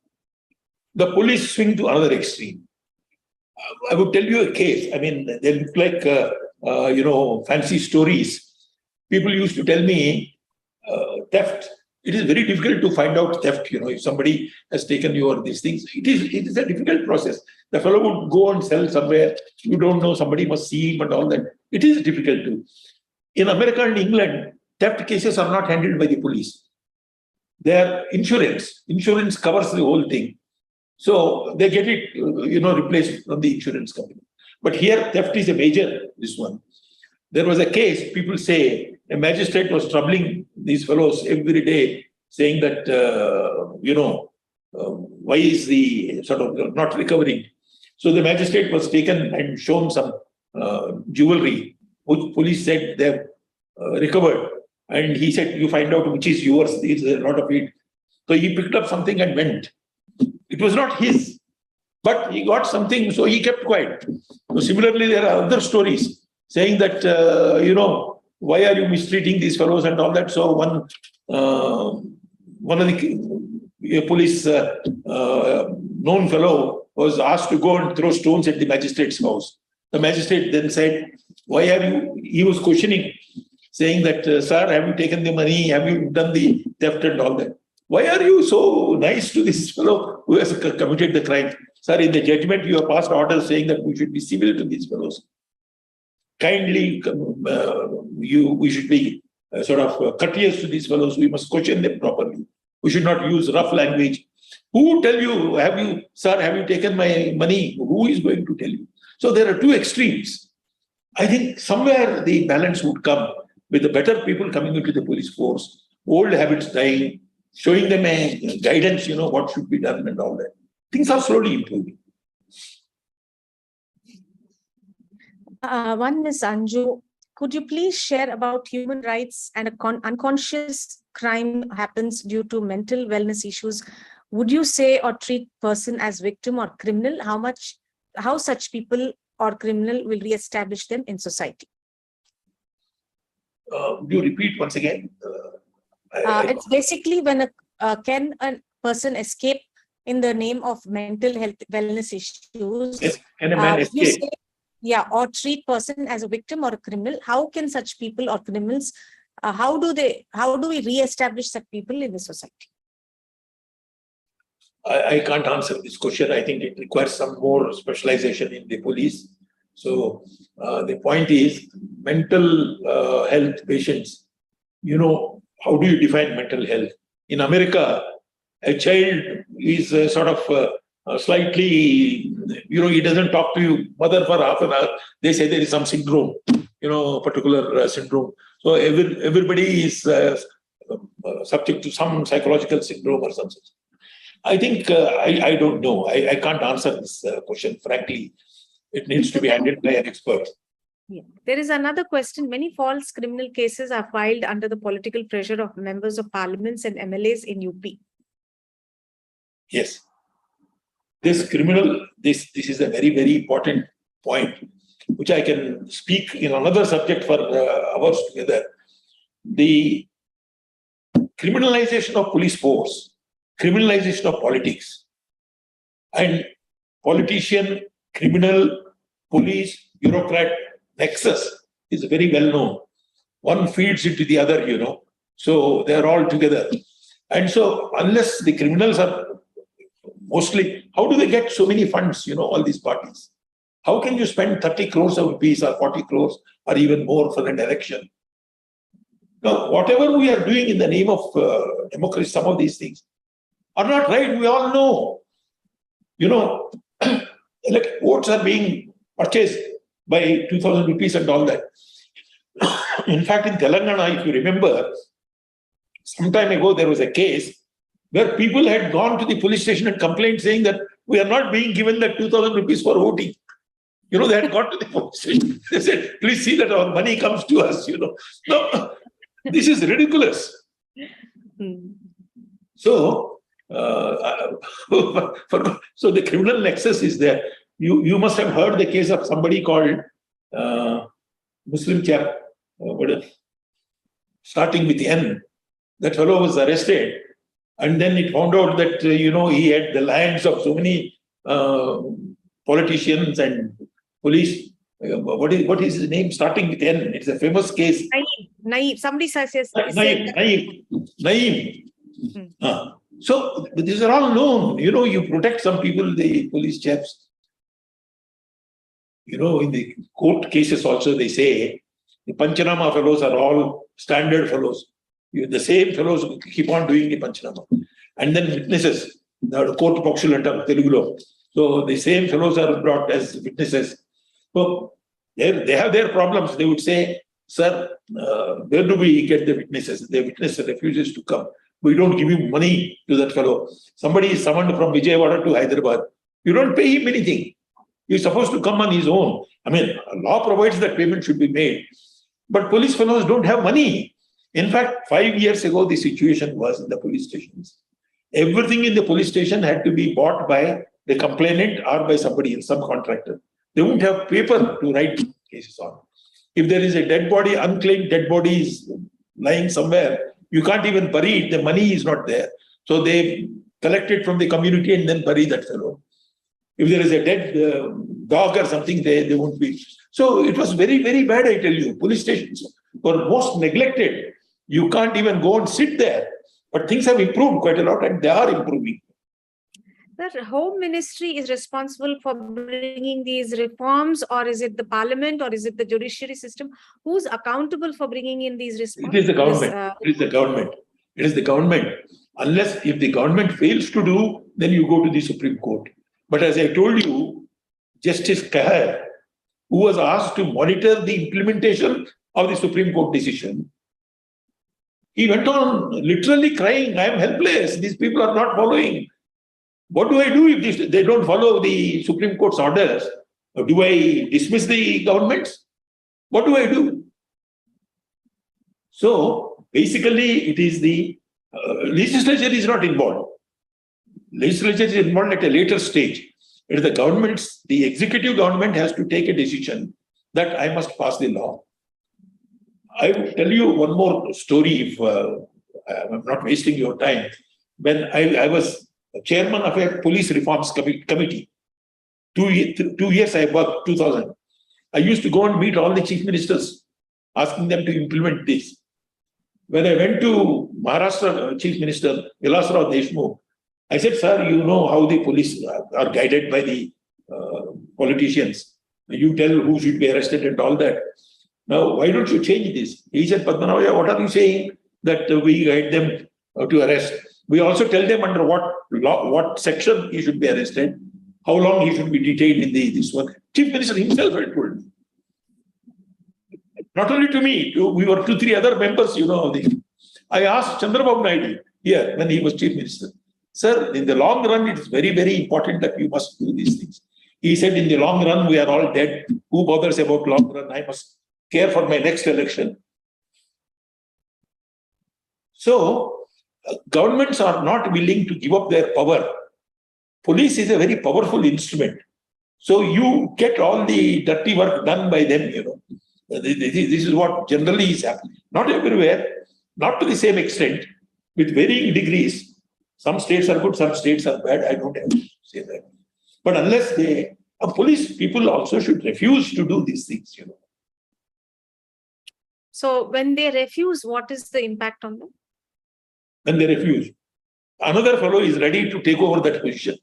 The police swing to another extreme. I would tell you a case. I mean, they look like, fancy stories. People used to tell me, theft. It is very difficult to find out theft. If somebody has taken you or these things, it is a difficult process. The fellow would go and sell somewhere. You don't know, somebody must see him and all that. It is difficult to. In America and England, theft cases are not handled by the police. Their insurance covers the whole thing. So they get it, replaced from the insurance company. But here, theft is a major, this one. There was a case, people say, a magistrate was troubling these fellows every day, saying that, why is the sort of not recovering? So the magistrate was taken and shown some jewelry, which police said they have recovered. And he said, you find out which is yours, there's a lot of it. So he picked up something and went. It was not his, but he got something, so he kept quiet. So similarly, there are other stories saying that, why are you mistreating these fellows and all that? So one of the police known fellow was asked to go and throw stones at the magistrate's house. The magistrate then said, why are you, he was questioning, saying that, sir, have you taken the money? Have you done the theft and all that? Why are you so nice to this fellow who has committed the crime? Sir, in the judgment, you have passed orders saying that we should be civil to these fellows. kindly, we should be sort of courteous to these fellows. We must question them properly. We should not use rough language. Who tell you, sir, have you taken my money? Who is going to tell you? So there are two extremes. I think somewhere the balance would come with the better people coming into the police force, old habits dying, showing them a guidance, what should be done and all that. Things are slowly improving. One, Ms. Anju, could you please share about human rights and unconscious crime happens due to mental wellness issues? Would you say or treat person as victim or criminal? How such people or criminal will re-establish them in society? Would you repeat once again? It's basically when can a person escape in the name of mental health wellness issues? Yes, can a man escape? Or treat person as a victim or a criminal. How can such people or criminals, how do we re-establish such people in the society? I can't answer this question. I think it requires some more specialization in the police. So the point is, mental health patients, how do you define mental health? In America, a child is sort of slightly, he doesn't talk to you, mother, for half an hour. They say there is some syndrome, particular syndrome. So everybody is subject to some psychological syndrome or something. I think, I don't know. I can't answer this question, frankly. It needs to be handled by an expert. Yeah. There is another question. Many false criminal cases are filed under the political pressure of members of parliaments and MLAs in UP. Yes. This is a very, very important point, which I can speak in another subject for hours together. The criminalization of police force, criminalization of politics, and politician, criminal, police, bureaucrat nexus is very well known. One feeds into the other, so they're all together. And so unless the criminals are mostly, how do they get so many funds, all these parties? How can you spend 30 crores of rupees or 40 crores or even more for an election? Now, whatever we are doing in the name of democracy, some of these things are not right. We all know. Like votes are being purchased by 2,000 rupees and all that. In fact, in Telangana, if you remember, some time ago, there was a case where people had gone to the police station and complained saying that we are not being given that 2,000 rupees for voting. They had gone to the police station. They said, please see that our money comes to us, No, this is ridiculous. So, so the criminal nexus is there. You must have heard the case of somebody called Muslim chap, starting with N. That fellow was arrested. And then it found out that, he had the lands of so many politicians and police. What is his name? Starting with N. It's a famous case. Naeem. Somebody says yes. Naeem. So these are all known. You protect some people, the police chaps. In the court cases also, they say the Panchanama fellows are all standard fellows. The same fellows keep on doing the Panchanama. And then witnesses, the court poxulanta, Telugulo. So the same fellows are brought as witnesses. So they have their problems. They would say, sir, where do we get the witnesses? The witness refuses to come. We don't give him money to that fellow. Somebody is summoned from Vijayawada to Hyderabad. You don't pay him anything. He's supposed to come on his own. Law provides that payment should be made. But police fellows don't have money. In fact, 5 years ago, the situation was in the police stations. Everything in the police station had to be bought by the complainant or by somebody else, some contractor. They wouldn't have paper to write cases on. If there is a dead body, unclaimed dead body is lying somewhere, you can't even bury it. The money is not there. So they collect it from the community and then bury that fellow. If there is a dead dog or something, they won't be. So it was very, very bad, I tell you. Police stations were most neglected. You can't even go and sit there. But things have improved quite a lot, and they are improving. The Home Ministry is responsible for bringing these reforms, or is it the Parliament, or is it the judiciary system? Who's accountable for bringing in these reforms? It is the government. It is the government. It is the government. Unless if the government fails to do, then you go to the Supreme Court. But as I told you, Justice Kahar, who was asked to monitor the implementation of the Supreme Court decision, he went on literally crying, I am helpless. These people are not following. What do I do if they don't follow the Supreme Court's orders? Do I dismiss the governments? What do I do? So basically, it is the legislature is not involved. Legislature is involved at a later stage. It is the government's, the executive government has to take a decision that I must pass the law. I will tell you one more story if I'm not wasting your time. When I was chairman of a police reforms committee, 2 years I worked, 2000. I used to go and meet all the chief ministers, asking them to implement this. When I went to Maharashtra Chief Minister, Vilasrao Deshmukh, I said, sir, you know how the police are guided by the politicians. You tell who should be arrested and all that. Now, why don't you change this? He said, Padmanabhaiah, what are you saying that we guide them to arrest? We also tell them under what section he should be arrested, how long he should be detained in this one. Chief Minister himself had told me. Not only to me, we were 2-3 other members, you know. I asked Chandrababu Naidu here when he was Chief Minister, sir, in the long run, it is very, very important that you must do these things. He said, in the long run, we are all dead. Who bothers about long run? I must care for my next election. So, governments are not willing to give up their power. Police is a very powerful instrument. So, you get all the dirty work done by them, you know. This is what generally is happening. Not everywhere, not to the same extent, with varying degrees. Some states are good, some states are bad. I don't have to say that. But unless police people also should refuse to do these things, you know. So when they refuse, what is the impact on them? When they refuse, another fellow is ready to take over that position.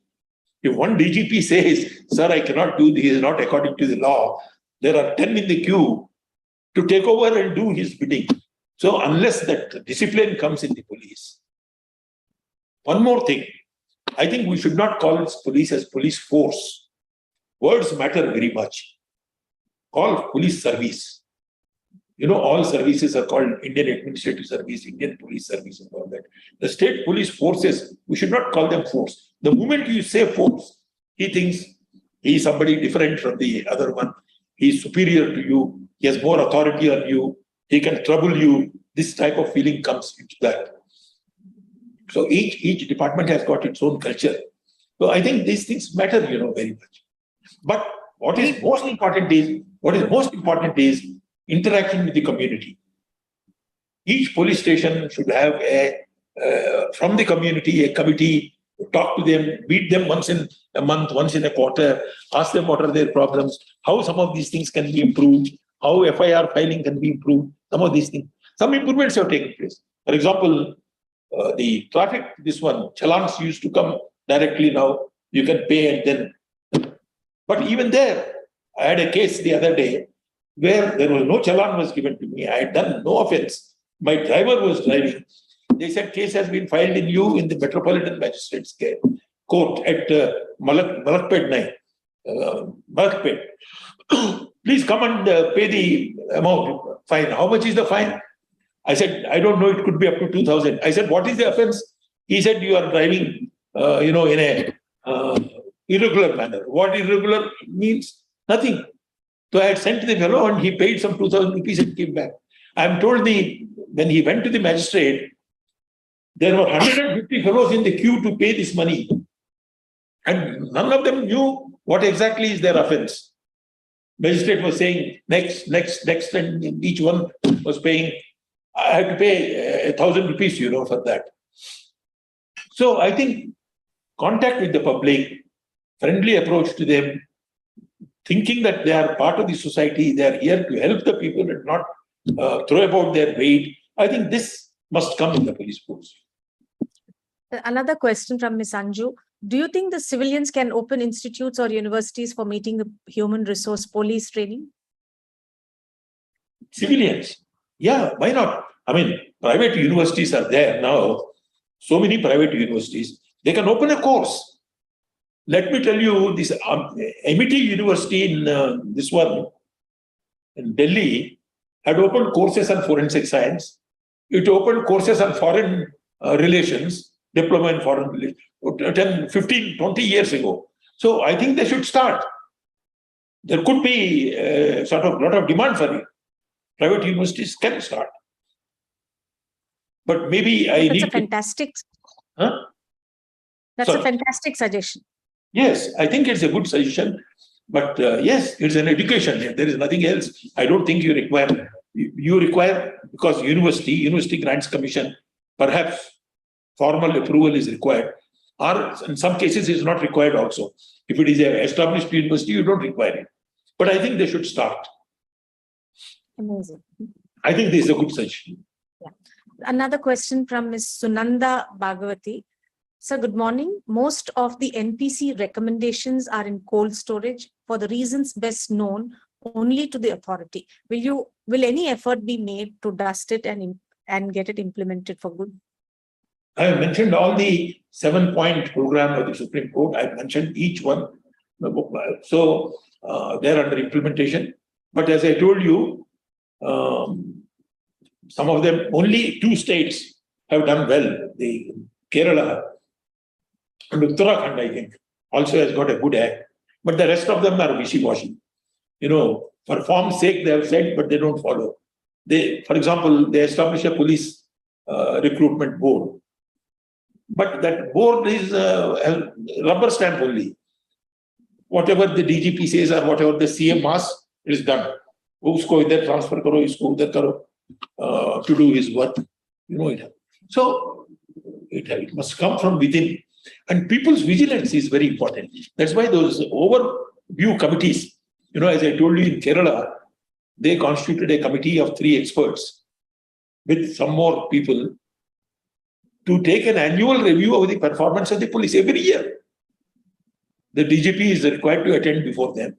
If one DGP says, sir, I cannot do this, not according to the law, there are 10 in the queue to take over and do his bidding. So unless that discipline comes in the police. One more thing, I think we should not call police as police force. Words matter very much. Call police service. You know, all services are called Indian Administrative Service, Indian Police Service and all that. The state police forces, we should not call them force. The moment you say force, he thinks he is somebody different from the other one. He is superior to you. He has more authority on you. He can trouble you. This type of feeling comes into that. So each department has got its own culture. So I think these things matter, you know, very much. But what is most important is interaction with the community. Each police station should have from the community, a committee, talk to them, meet them once in a month, once in a quarter, ask them what are their problems, how some of these things can be improved, how FIR filing can be improved, some of these things. Some improvements have taken place. For example, the traffic, this one, challans used to come directly now. You can pay and then. But even there, I had a case the other day where there was no challan was given to me. I had done no offense. My driver was driving. They said case has been filed in you in the Metropolitan Magistrates Court at Malakpet. Please come and pay the amount, fine. How much is the fine? I said, I don't know, it could be up to 2,000. I said, what is the offense? He said, you are driving, in a irregular manner. What irregular means? Nothing. So I had sent the fellow and he paid some 2,000 rupees and came back. I am told when he went to the magistrate, there were 150 fellows in the queue to pay this money. And none of them knew what exactly is their offense. Magistrate was saying, next, and each one was paying. I had to pay 1,000 rupees, you know, for that. So I think contact with the public, friendly approach to them, thinking that they are part of the society, they are here to help the people and not throw about their weight. I think this must come in the police force. Another question from Ms. Anju. do you think the civilians can open institutes or universities for meeting the human resource police training? Civilians, yeah, why not? I mean, private universities are there now. So many private universities, they can open a course. Let me tell you, this MIT University in this one in Delhi had opened courses on forensic science. It opened courses on foreign relations, diploma in foreign relations, 10, 15, 20 years ago. So I think they should start. There could be sort of a lot of demand for it. Private universities can start. But maybe That's a fantastic. Huh? That's a fantastic suggestion. Yes, I think it's a good suggestion. But yes, it's an education. There is nothing else. I don't think you require. You require, because University Grants Commission, perhaps formal approval is required. Or in some cases, it's not required also. If it is an established university, you don't require it. But I think they should start. Amazing. I think this is a good suggestion. Yeah. Another question from Ms. Sunanda Bhagavati. Sir, good morning. Most of the NPC recommendations are in cold storage for the reasons best known only to the authority. Will any effort be made to dust it and get it implemented for good? I have mentioned all the 7-point program of the Supreme Court. I have mentioned each one. So they're under implementation. But as I told you, some of them, only 2 states have done well. The Kerala and Uttarakhand, I think, also has got a good act. But the rest of them are wishy-washy. For form's sake, they have said, but they don't follow. For example, they establish a police recruitment board. But that board is a rubber stamp only. Whatever the DGP says or whatever the CM asks, it is done. Usko idhar transfer karo, isko udhar karo, to do his work. So it must come from within. And people's vigilance is very important. That's why those overview committees, as I told you in Kerala, they constituted a committee of 3 experts with some more people to take an annual review of the performance of the police every year. The DGP is required to attend before them.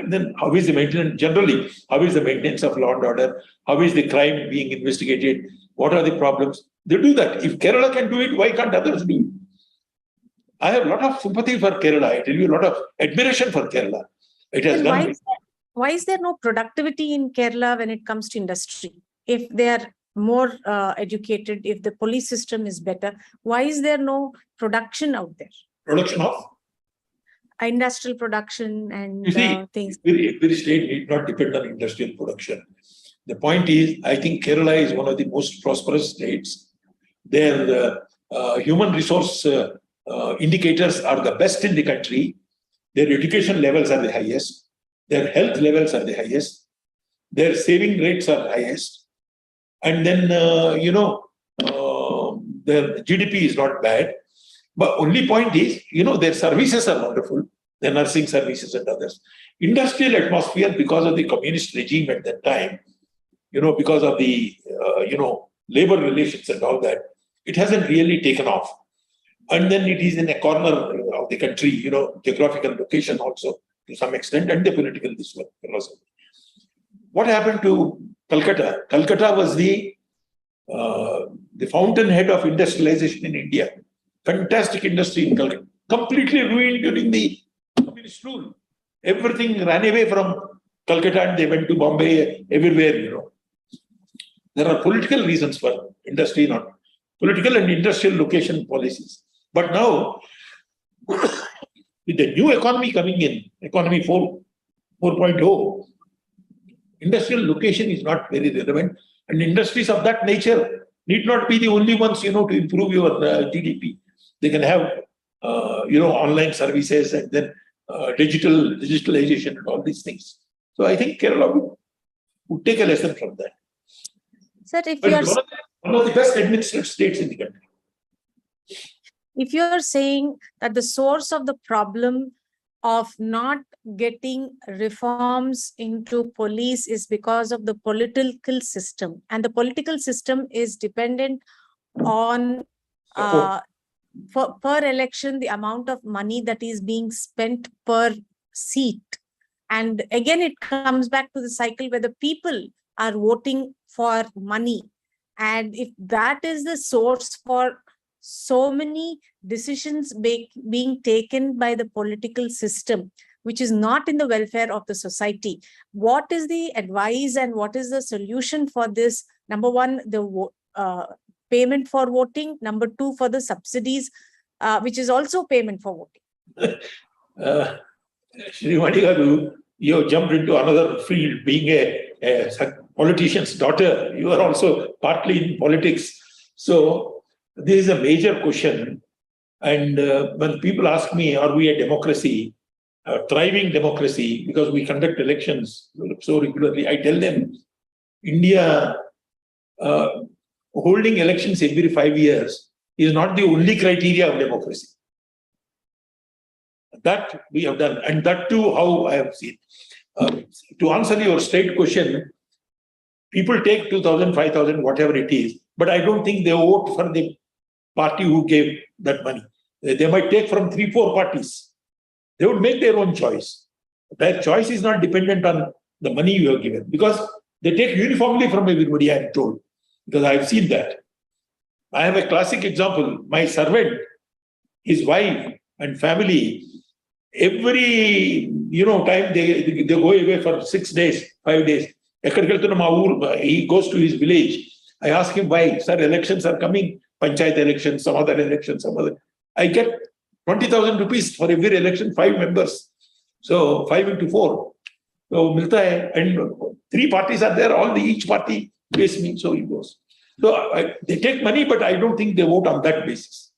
Then how is the maintenance, generally, how is the maintenance of law and order? How is the crime being investigated? What are the problems? They do that. If Kerala can do it, why can't others do it? I have a lot of sympathy for Kerala. I tell you, a lot of admiration for Kerala. It has done. Why is there no productivity in Kerala when it comes to industry? If they are more educated, if the police system is better, why is there no production out there? Production of? Industrial production and things. Every state need not depend on industrial production. The point is, I think Kerala is one of the most prosperous states. Their human resource indicators are the best in the country. Their education levels are the highest. Their health levels are the highest. Their saving rates are highest. And then, their GDP is not bad. But only point is, their services are wonderful. Their nursing services and others. Industrial atmosphere, because of the communist regime at that time, because of the, labor relations and all that, it hasn't really taken off. And then it is in a corner of the country, geographical location also to some extent, and the political philosophy. What happened to Calcutta? Calcutta was the fountainhead of industrialization in India. Fantastic industry in Calcutta. Completely ruined during the communist rule. Everything ran away from Calcutta and they went to Bombay, everywhere, There are political reasons for industry, not political and industrial location policies. But now, with the new economy coming in, economy 4.0, industrial location is not very relevant. And industries of that nature need not be the only ones, to improve your GDP. They can have, online services and then digitalization and all these things. So I think Kerala would take a lesson from that. Sir, if you are one of the best administered states in the country. If you are saying that the source of the problem of not getting reforms into police is because of the political system, and the political system is dependent on per election, the amount of money that is being spent per seat. And again, it comes back to the cycle where the people are voting for money. And if that is the source for so many decisions being taken by the political system, which is not in the welfare of the society, what is the advice and what is the solution for this? Number one, the payment for voting. Number two, for the subsidies, which is also payment for voting. Srimani Garu, you jumped into another field. Being a politician's daughter, you are also partly in politics. So this is a major question. And when people ask me, are we a democracy, a thriving democracy, because we conduct elections so regularly, I tell them, India holding elections every 5 years is not the only criteria of democracy. That we have done, and that too, how I have seen. To answer your straight question, people take 2,000, 5,000, whatever it is, but I don't think they vote for the party who gave that money. They might take from 3-4 parties. They would make their own choice. Their choice is not dependent on the money you have given, because they take uniformly from everybody, I am told, because I have seen that. I have a classic example. My servant, his wife and family, every time they go away for 6 days, 5 days. He goes to his village. I ask him why. Sir, elections are coming, panchayat elections, some other elections, some other. I get 20,000 rupees for every election, 5 members. So 5 into 4. So milta hai, and 3 parties are there. Each party pays me, so he goes. So they take money, but I don't think they vote on that basis.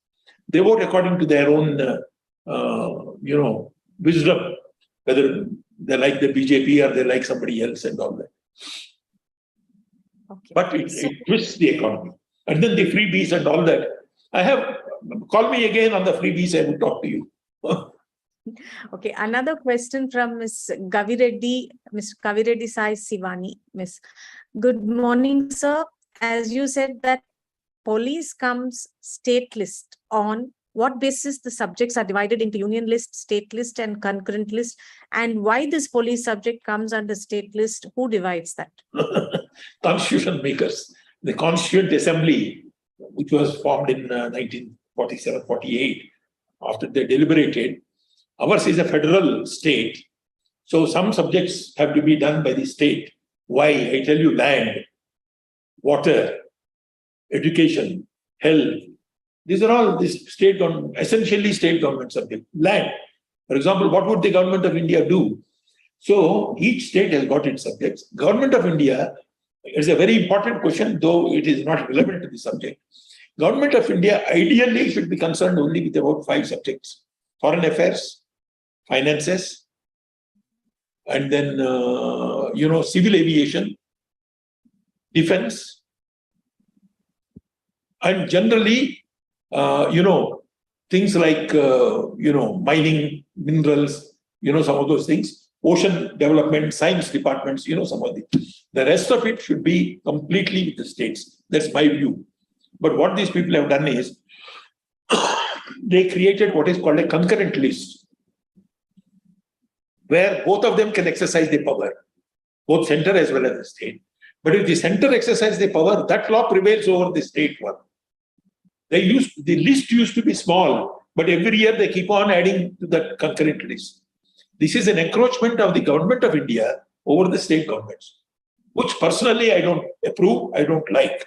They vote according to their own, wisdom, whether they like the BJP or they like somebody else and all that. Okay. But it twists the economy. And then the freebies and all that. Call me again on the freebies, I will talk to you. Okay, another question from Ms. Gavireddy, Ms. Gavireddy Sai Sivani. Ms. Good morning, sir. As you said that police comes state list, on what basis the subjects are divided into union list, state list and concurrent list, and why this police subject comes under state list, who divides that? Constitution makers. The Constituent Assembly, which was formed in 1947-48, after they deliberated, ours is a federal state. So some subjects have to be done by the state. Why? I tell you, land, water, education, health. These are all this state government, essentially state government subject. Land. For example, what would the government of India do? So each state has got its subjects. Government of India is a very important question, though it is not relevant to the subject. Government of India ideally should be concerned only with about 5 subjects: foreign affairs, finances, and then civil aviation, defense, and generally things like mining, minerals, some of those things, ocean development, science departments, some of the rest of it should be completely with the states. That's my view. But what these people have done is they created what is called a concurrent list, where both of them can exercise the power, both center as well as the state. But if the center exercises the power, that law prevails over the state one. The list used to be small, but every year they keep on adding to that concurrent list. This is an encroachment of the government of India over the state governments, which personally I don't approve, I don't like.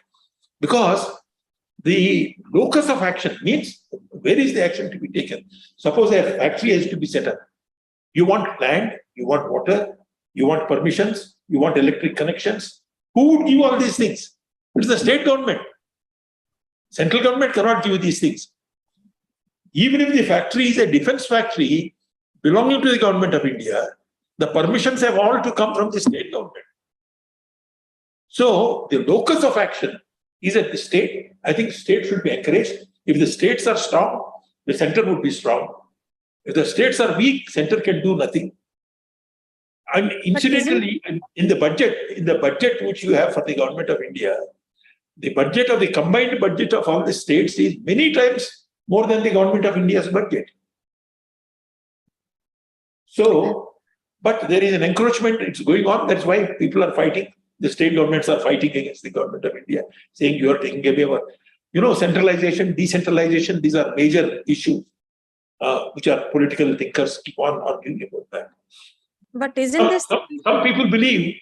Because the locus of action means where is the action to be taken? Suppose a factory has to be set up. You want land, you want water, you want permissions, you want electric connections. Who would give all these things? It's the state government. Central government cannot give these things. Even if the factory is a defense factory belonging to the government of India, the permissions have all to come from the state government. So the locus of action is at the state. I think state should be encouraged. If the states are strong, the center would be strong. If the states are weak, center can do nothing. And incidentally, in the budget which you have for the government of India, the budget of the combined budget of all the states is many times more than the government of India's budget. So, but there is an encroachment, it's going on. That's why people are fighting. The state governments are fighting against the government of India, saying you are taking away our, centralization, decentralization, these are major issues, which are political thinkers keep on arguing about that. But isn't this... Some people believe,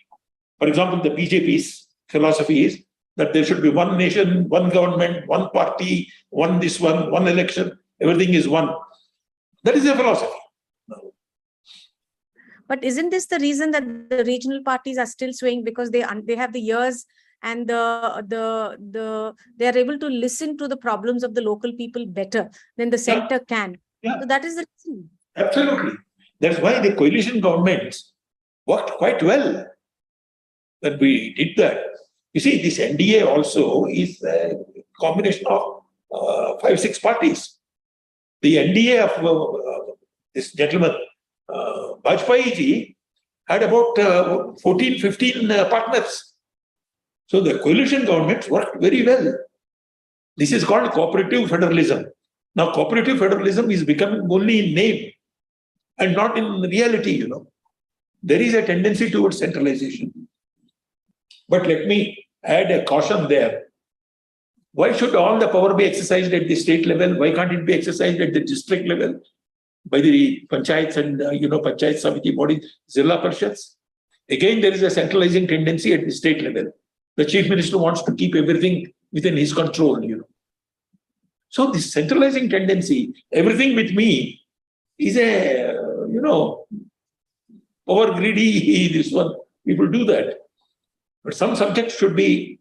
for example, the BJP's philosophy is that there should be one nation, one government, one party, one election, everything is one. That is their philosophy. But isn't this the reason that the regional parties are still swaying, because they have the years and they are able to listen to the problems of the local people better than the center can. Yeah. So that is the reason. Absolutely. That's why the coalition governments worked quite well when we did that. You see, this NDA also is a combination of 5-6 parties. The NDA of this gentleman, Vajpayee ji, had about 14-15 partners. So the coalition governments worked very well. This is called cooperative federalism. Now, cooperative federalism is becoming only in name and not in reality, There is a tendency towards centralization. But let me add a caution there. Why should all the power be exercised at the state level? Why can't it be exercised at the district level by the panchayats and, panchayat samiti bodies, Zilla Parishads? Again, there is a centralizing tendency at the state level. The chief minister wants to keep everything within his control, So this centralizing tendency, everything with me, is a, power greedy, this one. People do that. But some subjects should be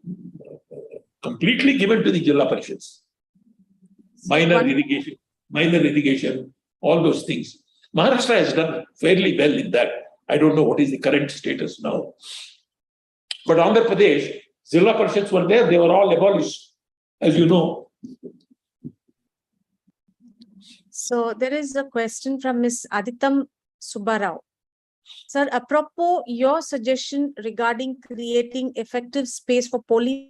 completely given to the Jilla Parishads. Minor irrigation, all those things. Maharashtra has done fairly well in that. I don't know what is the current status now. But Andhra Pradesh, Zilla Parishads were there, they were all abolished, as you know. So there is a question from Ms. Aditam Subbarao. Sir, apropos your suggestion regarding creating effective space for police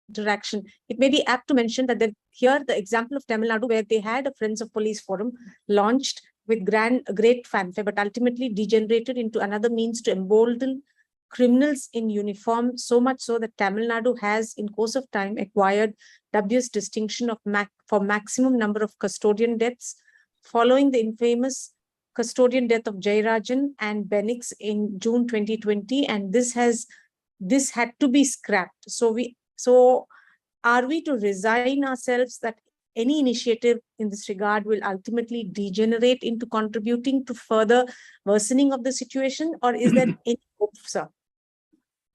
interaction, it may be apt to mention that here the example of Tamil Nadu, where they had a Friends of Police Forum launched with great fanfare, but ultimately degenerated into another means to embolden criminals in uniform, so much so that Tamil Nadu has, in course of time, acquired dubious distinction of for maximum number of custodian deaths, following the infamous custodian death of Jayarajan and Benix in June 2020, and this had to be scrapped. So are we to resign ourselves that any initiative in this regard will ultimately degenerate into contributing to further worsening of the situation, or is there any hope, sir?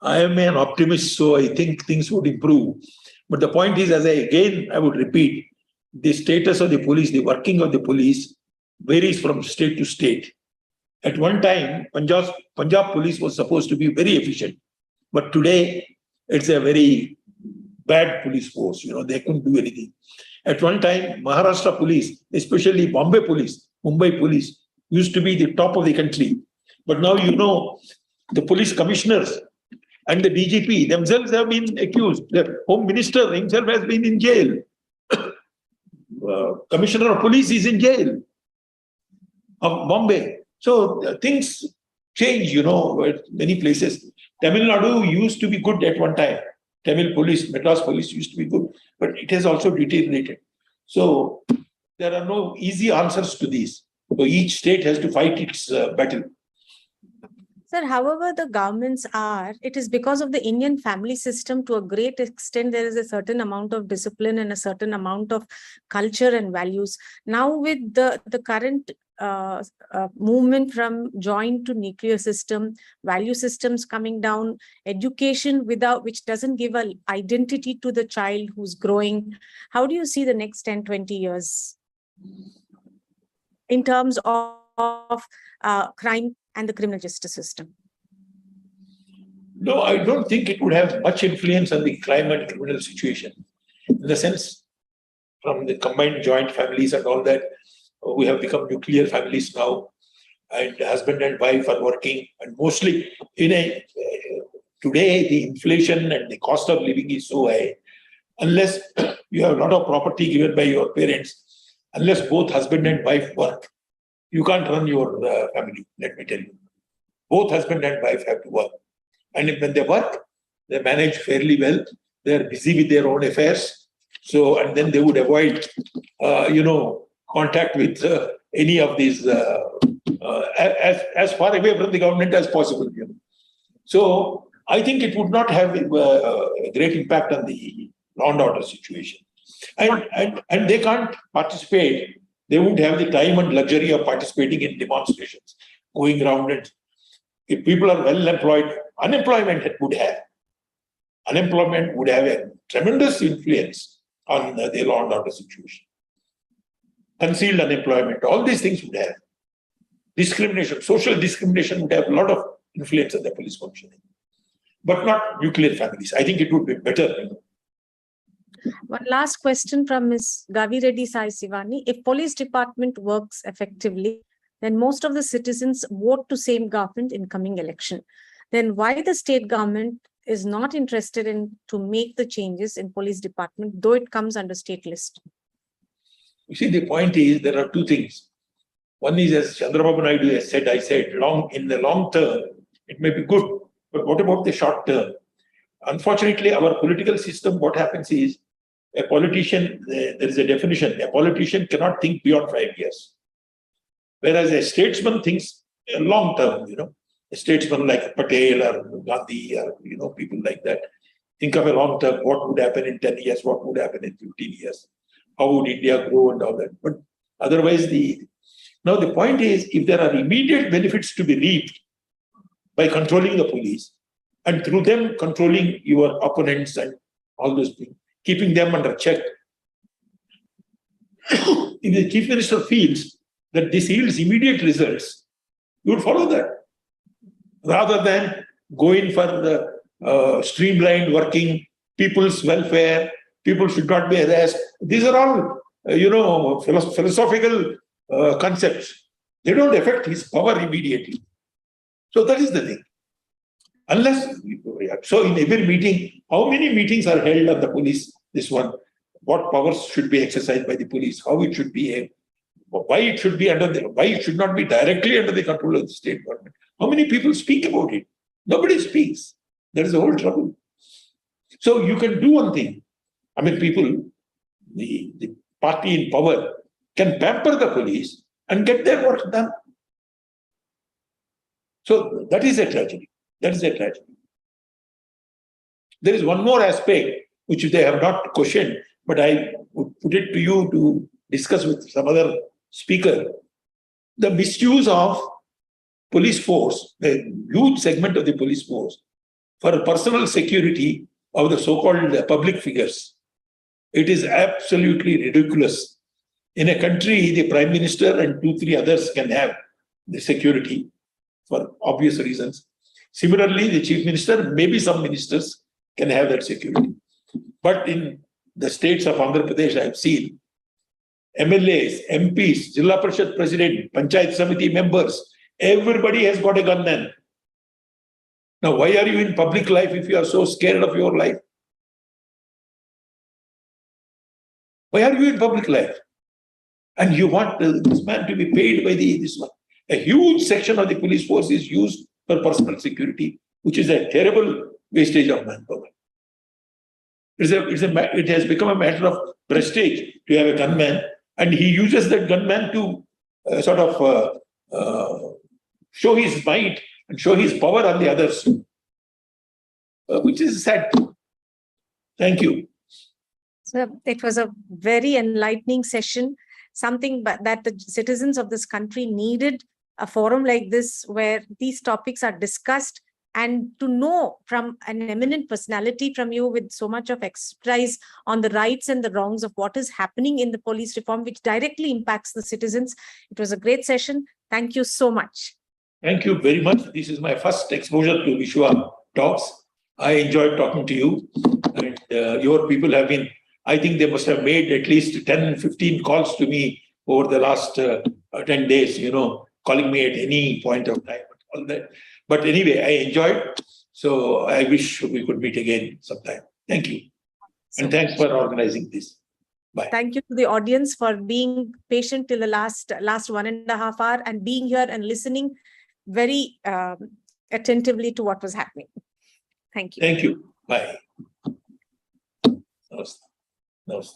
I am an optimist, so I think things would improve. But the point is, I would repeat, the status of the police, the working of the police varies from state to state. At one time, Punjab police was supposed to be very efficient, but today it's a very bad police force. They couldn't do anything. At one time, Maharashtra police, especially Mumbai police, used to be the top of the country. But now, the police commissioners and the DGP themselves have been accused. The Home Minister himself has been in jail. Commissioner of Police is in jail of Bombay. So things change, at many places. Tamil Nadu used to be good at one time. Tamil police, Madras police used to be good, but it has also deteriorated. So there are no easy answers to these. So each state has to fight its battle. Sir, however the governments are, it is because of the Indian family system. To a great extent, there is a certain amount of discipline and a certain amount of culture and values. Now with the current movement from joint to nuclear system, value systems coming down, education which doesn't give an identity to the child who's growing, how do you see the next 10-20 years in terms of crime and the criminal justice system? No, I don't think it would have much influence on the crime and criminal situation. In the sense, from the combined joint families and all that, we have become nuclear families now, and husband and wife are working, and mostly today the inflation and the cost of living is so high. unless you have a lot of property given by your parents, unless both husband and wife work, you can't run your family, let me tell you. Both husband and wife have to work. And when they work, they manage fairly well. They're busy with their own affairs. So, and then they would avoid, contact with any of these, as far away from the government as possible. So, I think it would not have a great impact on the law and order situation. And they can't participate. They wouldn't have the time and luxury of participating in demonstrations, going around and if people are well employed, unemployment would have a tremendous influence on the law and order situation. Concealed unemployment, all these things would have. Discrimination, social discrimination would have a lot of influence on the police functioning. But not nuclear families. I think it would be better. One last question from Ms. Gavi Reddy Sai Sivani. If police department works effectively, then most of the citizens vote to same government in coming election. Then why the state government is not interested in to make the changes in police department, though it comes under state list? You see, the point is there are two things. One is, as Chandrababu Naidu has said, in the long term, it may be good, but what about the short term? Unfortunately, our political system, what happens is, a politician, there is a definition, a politician cannot think beyond 5 years. Whereas a statesman thinks long term, a statesman like Patel or Gandhi or, people like that, think of a long term, what would happen in 10 years, what would happen in 15 years, how would India grow and all that. But otherwise, now the point is, if there are immediate benefits to be reaped by controlling the police and through them controlling your opponents and all those things, keeping them under check, if the chief minister feels that this yields immediate results, you would follow that. Rather than go in for the streamlined working, people's welfare, people should not be harassed. These are all, philosophical concepts. They don't affect his power immediately. So that is the thing. So in every meeting, how many meetings are held on the police? This one, what powers should be exercised by the police? How it should be? Why it should not be directly under the control of the state government? How many people speak about it? Nobody speaks. That is the whole trouble. So you can do one thing. People, the party in power can pamper the police and get their work done. So that is a tragedy. That is a tragedy. There is one more aspect which they have not questioned, but I would put it to you to discuss with some other speaker. The misuse of police force, the huge segment of the police force, for personal security of the so-called public figures. It is absolutely ridiculous. In a country, the Prime Minister and 2-3 others can have the security for obvious reasons. Similarly, the Chief Minister, maybe some ministers can have that security. But in the states of Andhra Pradesh, I have seen MLAs, MPs, Jilla Parishad President, Panchayat Samiti members, everybody has got a gunman. Now, why are you in public life if you are so scared of your life? Why are you in public life? And you want this man to be paid by this one. A huge section of the police force is used for personal security, which is a terrible wastage of manpower. It has become a matter of prestige to have a gunman, and he uses that gunman to show his might and show his power on the others, which is sad. Thank you. So it was a very enlightening session, something that the citizens of this country needed, a forum like this where these topics are discussed, and to know from an eminent personality from you with so much of expertise on the rights and the wrongs of what is happening in the police reform, which directly impacts the citizens. It was a great session. Thank you so much. Thank you very much. This is my first exposure to WishwaTalks. I enjoyed talking to you, and your people have been, I think they must have made at least 10, 15 calls to me over the last 10 days, calling me at any point of time. All that. But anyway, I enjoyed. So I wish we could meet again sometime. Thank you. And thanks for organizing this. Bye. Thank you to the audience for being patient till the last 1.5 hours and being here and listening very attentively to what was happening. Thank you. Thank you. Bye. Namaste. Namaste.